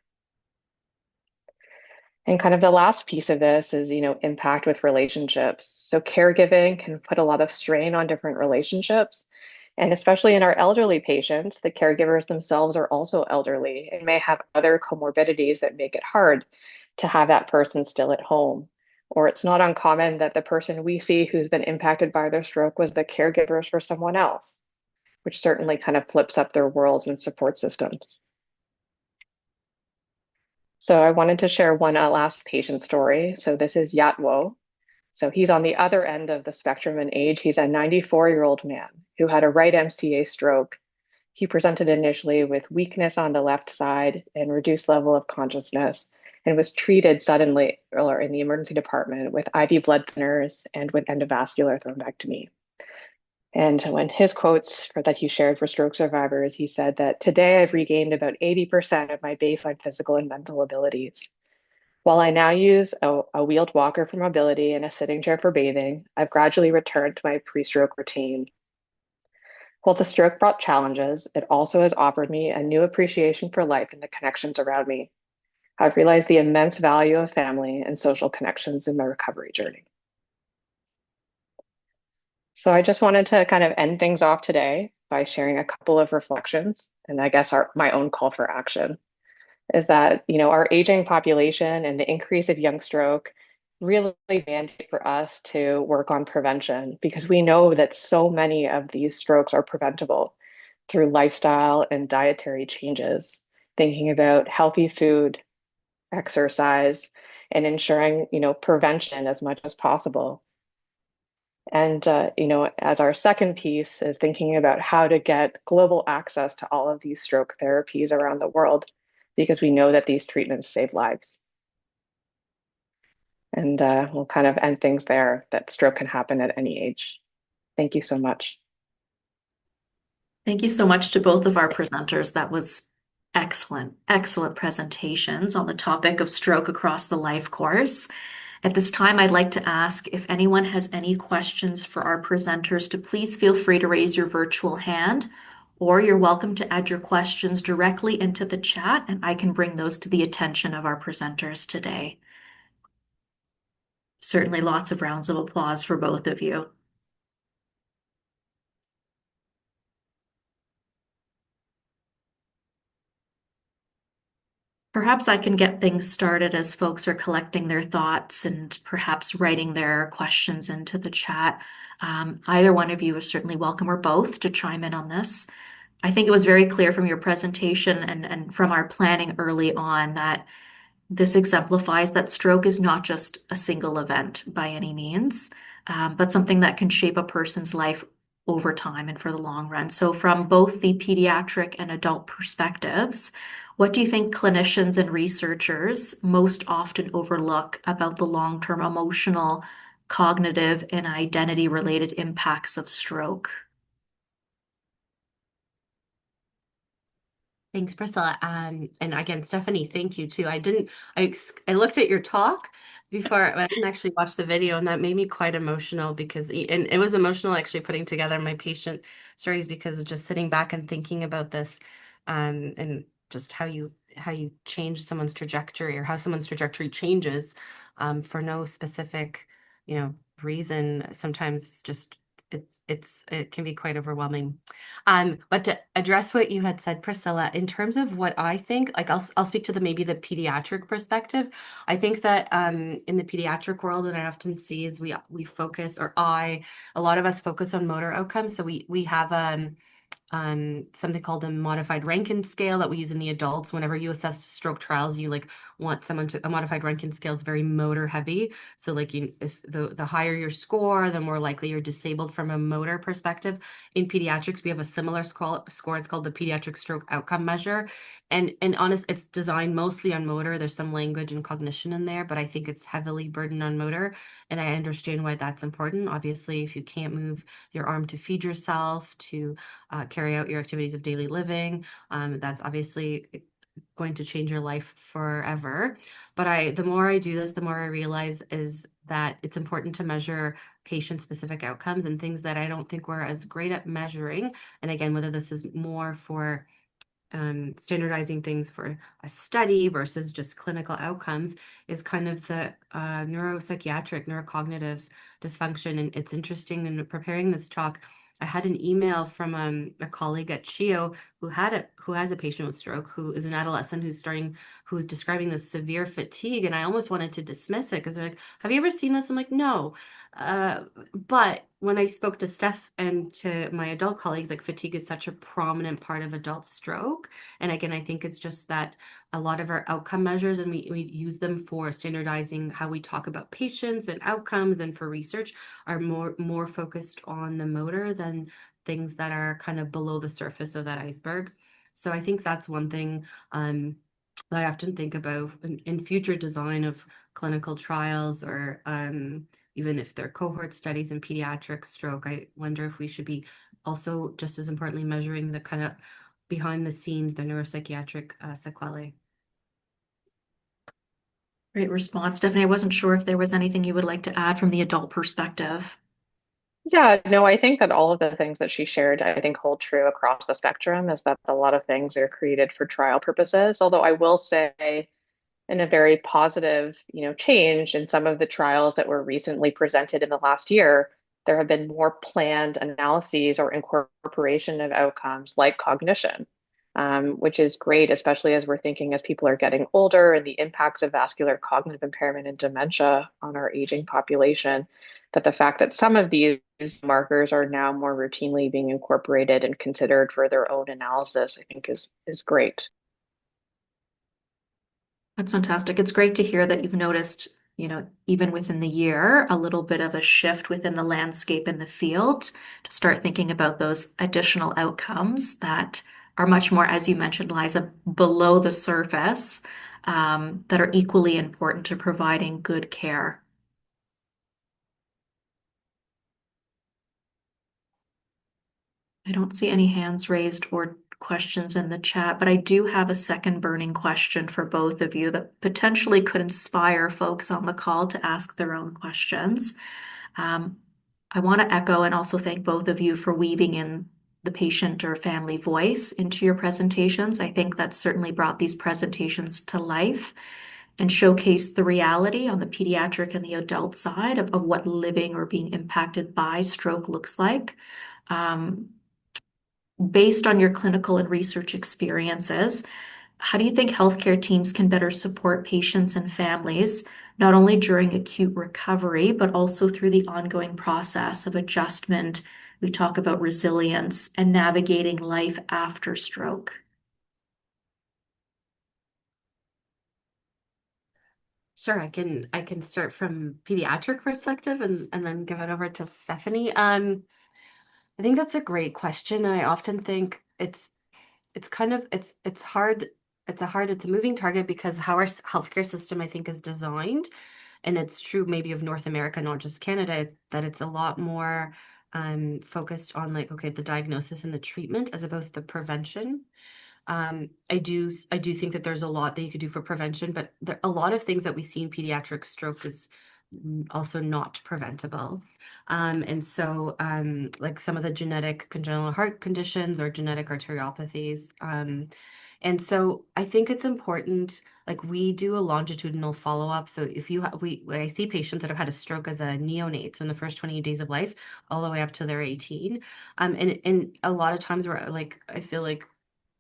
And kind of the last piece of this is, impact with relationships. So caregiving can put a lot of strain on different relationships. And especially in our elderly patients, the caregivers themselves are also elderly and may have other comorbidities that make it hard to have that person still at home. Or it's not uncommon that the person we see who's been impacted by their stroke was the caregivers for someone else, which certainly kind of flips up their worlds and support systems. So I wanted to share one last patient story. So this is Yatwo. So he's on the other end of the spectrum in age. He's a 94-year-old man who had a right MCA stroke. He presented initially with weakness on the left side and reduced level of consciousness, and was treated suddenly in the emergency department with IV blood thinners and with endovascular thrombectomy. And when his quotes that he shared for stroke survivors, he said that today I've regained about 80% of my baseline physical and mental abilities. While I now use a wheeled walker for mobility and a sitting chair for bathing, I've gradually returned to my pre-stroke routine. While the stroke brought challenges, it also has offered me a new appreciation for life and the connections around me. I've realized the immense value of family and social connections in my recovery journey. So I just wanted to kind of end things off today by sharing a couple of reflections, and I guess my own call for action is that, our aging population and the increase of young stroke really mandate for us to work on prevention, because we know that so many of these strokes are preventable through lifestyle and dietary changes, thinking about healthy food, exercise, and ensuring, prevention as much as possible. And, as our second piece is thinking about how to get global access to all of these stroke therapies around the world, because we know that these treatments save lives. And we'll kind of end things there, that stroke can happen at any age. Thank you so much. Thank you so much to both of our presenters. That was excellent, excellent presentations on the topic of stroke across the life course. At this time, I'd like to ask if anyone has any questions for our presenters to please feel free to raise your virtual hand, or you're welcome to add your questions directly into the chat, and I can bring those to the attention of our presenters today. Certainly lots of rounds of applause for both of you. Perhaps I can get things started as folks are collecting their thoughts and perhaps writing their questions into the chat. Either one of you is certainly welcome, or both, to chime in on this. I think it was very clear from your presentation and from our planning early on that this exemplifies that stroke is not just a single event by any means, but something that can shape a person's life over time and for the long run. So from both the pediatric and adult perspectives, what do you think clinicians and researchers most often overlook about the long-term emotional, cognitive, and identity-related impacts of stroke? Thanks, Priscilla. And again, Stephanie, thank you too. I looked at your talk before, but I didn't actually watch the video, and that made me quite emotional because, and it was emotional actually putting together my patient stories because just sitting back and thinking about this, and just how you change someone's trajectory or how someone's trajectory changes, for no specific, reason. Sometimes just it can be quite overwhelming. But to address what you had said, Priscilla, in terms of what I think, like I'll speak to maybe the pediatric perspective. I think that in the pediatric world, and I often see is we focus, or a lot of us focus on motor outcomes. So we have something called a modified Rankin scale that we use in the adults. Whenever you assess stroke trials, you want someone to, a modified Rankin scale is very motor heavy. So if the higher your score, the more likely you're disabled from a motor perspective. In pediatrics, we have a similar score. It's called the pediatric stroke outcome measure. And honest, it's designed mostly on motor. There's some language and cognition in there, but I think it's heavily burdened on motor. And I understand why that's important. Obviously, if you can't move your arm to feed yourself, to carry out your activities of daily living, that's obviously going to change your life forever. But the more I do this, the more I realize is that it's important to measure patient-specific outcomes and things that I don't think we're as great at measuring. And again, whether this is more for standardizing things for a study versus just clinical outcomes is kind of the neuropsychiatric, neurocognitive dysfunction. And it's interesting in preparing this talk, I had an email from a colleague at CHIO who has a patient with stroke, who is an adolescent who's describing this severe fatigue. And I almost wanted to dismiss it because they're like, have you ever seen this? I'm like, no. But when I spoke to Steph and to my adult colleagues, like fatigue is such a prominent part of adult stroke. And again, I think it's just that a lot of our outcome measures, and we use them for standardizing how we talk about patients and outcomes and for research, are more focused on the motor than things that are kind of below the surface of that iceberg. So I think that's one thing that I often think about in future design of clinical trials, or even if they're cohort studies in pediatric stroke. I wonder if we should be also just as importantly measuring the kind of behind the scenes, the neuropsychiatric sequelae. Great response, Stephanie. I wasn't sure if there was anything you would like to add from the adult perspective. Yeah, no, I think that all of the things that she shared, I think hold true across the spectrum, is that a lot of things are created for trial purposes. Although I will say, in a very positive, change in some of the trials that were recently presented in the last year, there have been more planned analyses or incorporation of outcomes like cognition, which is great, especially as we're thinking as people are getting older and the impacts of vascular cognitive impairment and dementia on our aging population, that the fact that some of these markers are now more routinely being incorporated and considered for their own analysis, I think is great. That's fantastic. It's great to hear that you've noticed, even within the year, a little bit of a shift within the landscape in the field to start thinking about those additional outcomes that are much more, as you mentioned, Liza, below the surface, that are equally important to providing good care. I don't see any hands raised or questions in the chat, but I do have a second burning question for both of you that potentially could inspire folks on the call to ask their own questions. I want to echo and also thank both of you for weaving in the patient or family voice into your presentations. I think that certainly brought these presentations to life and showcased the reality on the pediatric and the adult side of what living or being impacted by stroke looks like. Based on your clinical and research experiences, how do you think healthcare teams can better support patients and families, not only during acute recovery, but also through the ongoing process of adjustment? We talk about resilience and navigating life after stroke. Sure, I can start from pediatric perspective and then give it over to Stephanie. I think that's a great question, and I often think it's hard. It's a moving target because how our healthcare system, I think, is designed, and it's true maybe of North America, not just Canada, that it's a lot more focused on the diagnosis and the treatment as opposed to the prevention. I do think that there's a lot that you could do for prevention, but a lot of things that we see in pediatric stroke is also not preventable. And so like some of the genetic congenital heart conditions or genetic arteriopathies. And so I think it's important, like we do a longitudinal follow-up. So if I see patients that have had a stroke as a neonate, so in the first 28 days of life, all the way up to they're 18. And a lot of times we're like, I feel like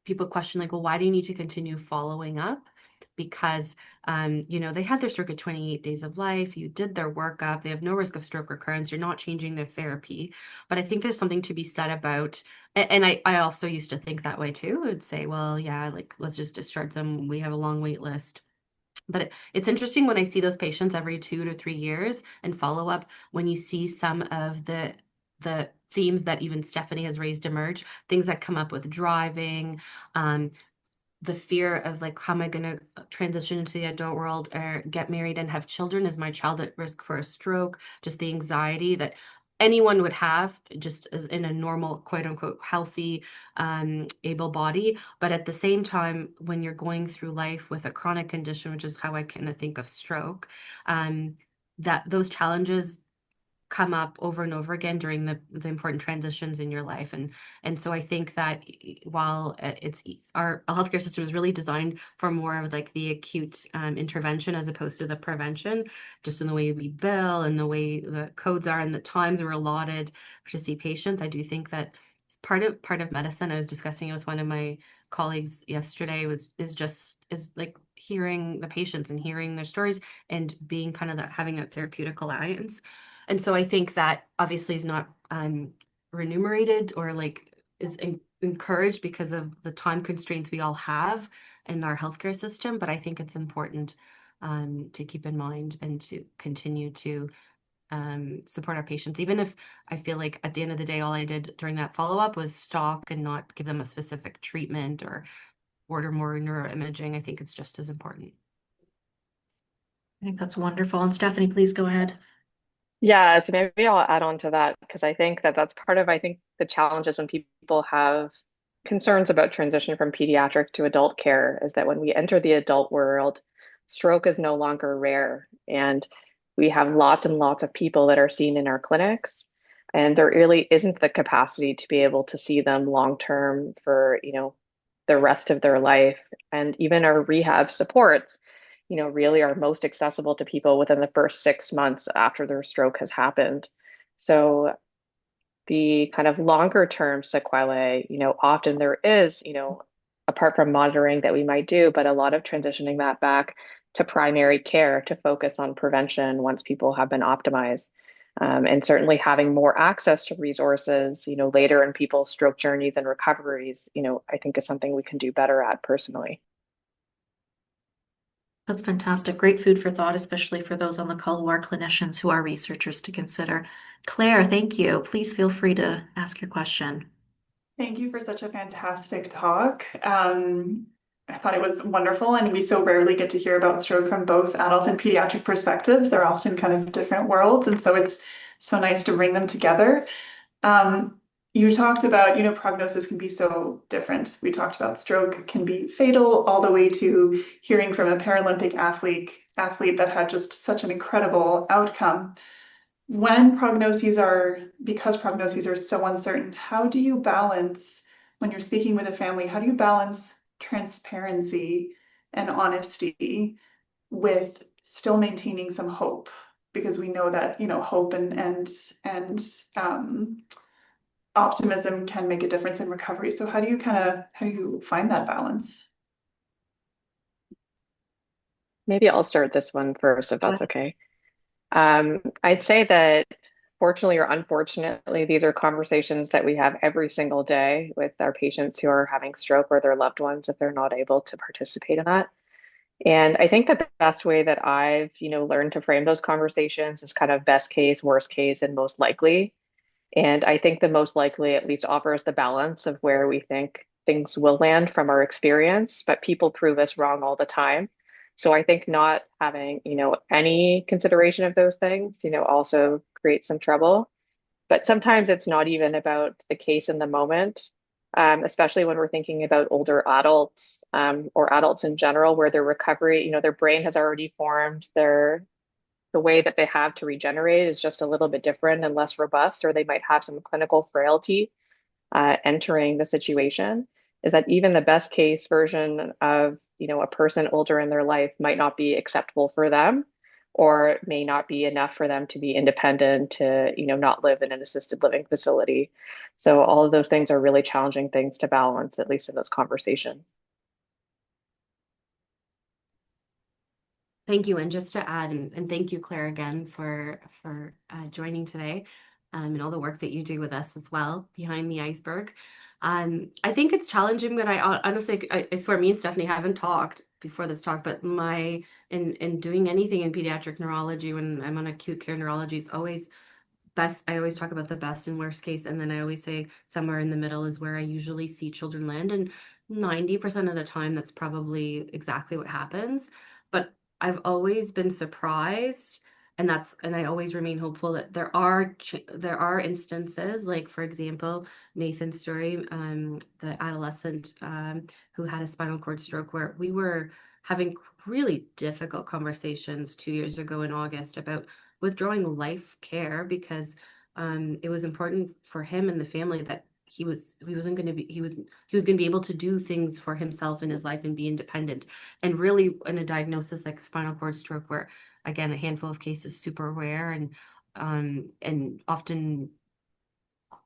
people question like, well, why do you need to continue following up? Because, they had their stroke at 28 days of life, you did their workup, they have no risk of stroke recurrence, you're not changing their therapy. But I think there's something to be said about, and I also used to think that way too. I would say, well, yeah, like let's just discharge them. We have a long wait list. But it's interesting when I see those patients every 2 to 3 years and follow up, when you see some of the themes that even Stephanie has raised emerge, things that come up with driving, the fear of like, how am I going to transition into the adult world or get married and have children? Is my child at risk for a stroke? Just the anxiety that anyone would have just as in a normal, quote unquote, healthy, able body. But at the same time, when you're going through life with a chronic condition, which is how I kind of think of stroke, that those challenges come up over and over again during the important transitions in your life. And so I think that while it's our healthcare system is really designed for more of like the acute intervention as opposed to the prevention, just in the way we bill and the way the codes are and the times are allotted to see patients. I do think that part of medicine, I was discussing it with one of my colleagues yesterday, is like hearing the patients and hearing their stories and being kind of that, having that therapeutic alliance. And so I think that obviously is not remunerated or like is encouraged because of the time constraints we all have in our healthcare system. But I think it's important to keep in mind and to continue to support our patients, even if I feel like at the end of the day, all I did during that follow-up was stalk and not give them a specific treatment or order more neuroimaging. I think it's just as important. I think that's wonderful. And Stephanie, please go ahead. Yeah, so maybe I'll add on to that because I think that that's part of, I think, the challenges when people have concerns about transition from pediatric to adult care is that when we enter the adult world, stroke is no longer rare. And we have lots and lots of people that are seen in our clinics, and there really isn't the capacity to be able to see them long term for, the rest of their life. And even our rehab supports really are most accessible to people within the first 6 months after their stroke has happened. So the kind of longer term sequelae, often there is, apart from monitoring that we might do, but a lot of transitioning that back to primary care to focus on prevention once people have been optimized. And certainly having more access to resources, later in people's stroke journeys and recoveries, I think is something we can do better at personally. That's fantastic. Great food for thought, especially for those on the call who are clinicians, who are researchers to consider. Claire, thank you. Please feel free to ask your question. Thank you for such a fantastic talk. I thought it was wonderful, and we so rarely get to hear about stroke from both adult and pediatric perspectives. They're often kind of different worlds, and so it's so nice to bring them together. You talked about, prognosis can be so different. We talked about stroke can be fatal, all the way to hearing from a Paralympic athlete that had just such an incredible outcome. Because prognoses are so uncertain, how do you balance, when you're speaking with a family, how do you balance transparency and honesty with still maintaining some hope? Because we know that, hope and optimism can make a difference in recovery. So how do you find that balance? Maybe I'll start this one first, if that's okay. I'd say that fortunately or unfortunately, these are conversations that we have every single day with our patients who are having stroke or their loved ones if they're not able to participate in that. And I think that the best way that I've, learned to frame those conversations is kind of best case, worst case, and most likely. And I think the most likely at least offers the balance of where we think things will land from our experience, but people prove us wrong all the time. So I think not having, any consideration of those things, also creates some trouble. But sometimes it's not even about the case in the moment. especially when we're thinking about older adults or adults in general, where their recovery, their brain has already formed, the way that they have to regenerate is just a little bit different and less robust, or they might have some clinical frailty entering the situation, is that even the best case version of, a person older in their life might not be acceptable for them, or may not be enough for them to be independent, to, not live in an assisted living facility. So all of those things are really challenging things to balance, at least in those conversations. Thank you. And just to add, and thank you, Claire, again for joining today, and all the work that you do with us as well behind the iceberg. I think it's challenging, but I honestly, I swear, me and Stephanie haven't talked before this talk, but in doing anything in pediatric neurology, when I'm on acute care neurology, it's always best. I always talk about the best and worst case, and then I always say somewhere in the middle is where I usually see children land, and 90% of the time that's probably exactly what happens. But I've always been surprised, and I always remain hopeful that there are instances, like for example, Nathan's story, the adolescent who had a spinal cord stroke, where we were having really difficult conversations 2 years ago in August about withdrawing life care, because it was important for him and the family that he was going to be able to do things for himself in his life and be independent. And really, in a diagnosis like spinal cord stroke, where again a handful of cases, super rare, and often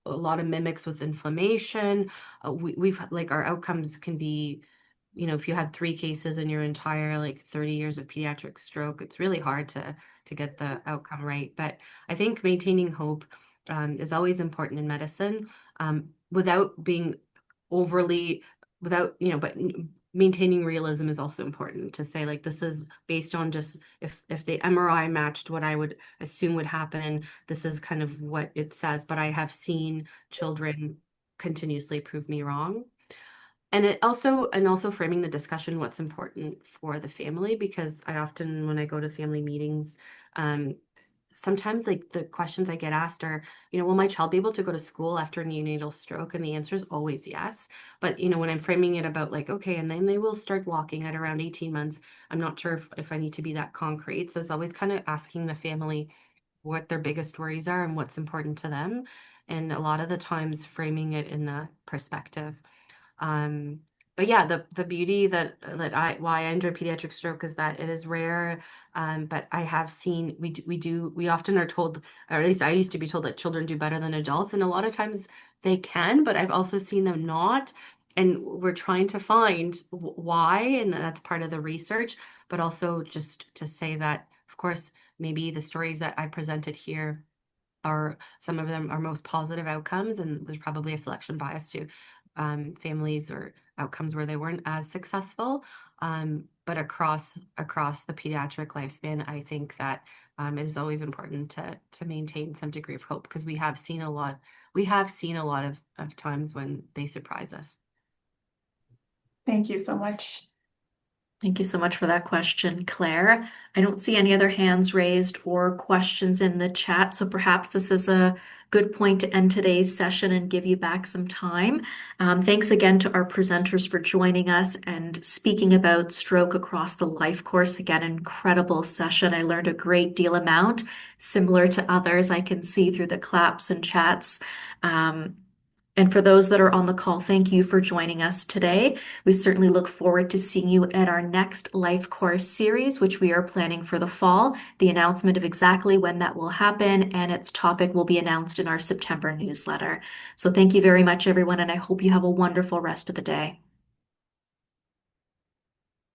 a lot of mimics with inflammation, we've like our outcomes can be, if you had 3 cases in your entire 30 years of pediatric stroke, it's really hard to get the outcome right. But I think maintaining hope is always important in medicine, without being overly, but maintaining realism is also important, to say this is based on just if the MRI matched what I would assume would happen, this is kind of what it says. But I have seen children continuously prove me wrong. And also framing the discussion, what's important for the family, because I often, when I go to family meetings, sometimes the questions I get asked are, will my child be able to go to school after a neonatal stroke? And the answer is always yes. But, when I'm framing it about okay, and then they will start walking at around 18 months, I'm not sure if I need to be that concrete. So it's always kind of asking the family what their biggest worries are and what's important to them. And a lot of the times framing it in the perspective. But yeah, the beauty why I enjoy pediatric stroke is that it is rare. But I have seen, we often are told, or at least I used to be told, that children do better than adults. And a lot of times they can, but I've also seen them not. And we're trying to find why, and that's part of the research, but also just to say that, of course, maybe the stories that I presented here are, some of them are most positive outcomes, and there's probably a selection bias to families or outcomes where they weren't as successful. But across the pediatric lifespan, I think that it is always important to maintain some degree of hope, because we have seen a lot of times when they surprise us. Thank you so much. Thank you so much for that question, Claire. I don't see any other hands raised or questions in the chat, so perhaps this is a good point to end today's session and give you back some time. Thanks again to our presenters for joining us and speaking about stroke across the Lifecourse. Again, incredible session. I learned a great deal amount, similar to others I can see through the claps and chats. And for those that are on the call, thank you for joining us today. We certainly look forward to seeing you at our next Lifecourse series, which we are planning for the fall. The announcement of exactly when that will happen and its topic will be announced in our September newsletter. So thank you very much, everyone, and I hope you have a wonderful rest of the day.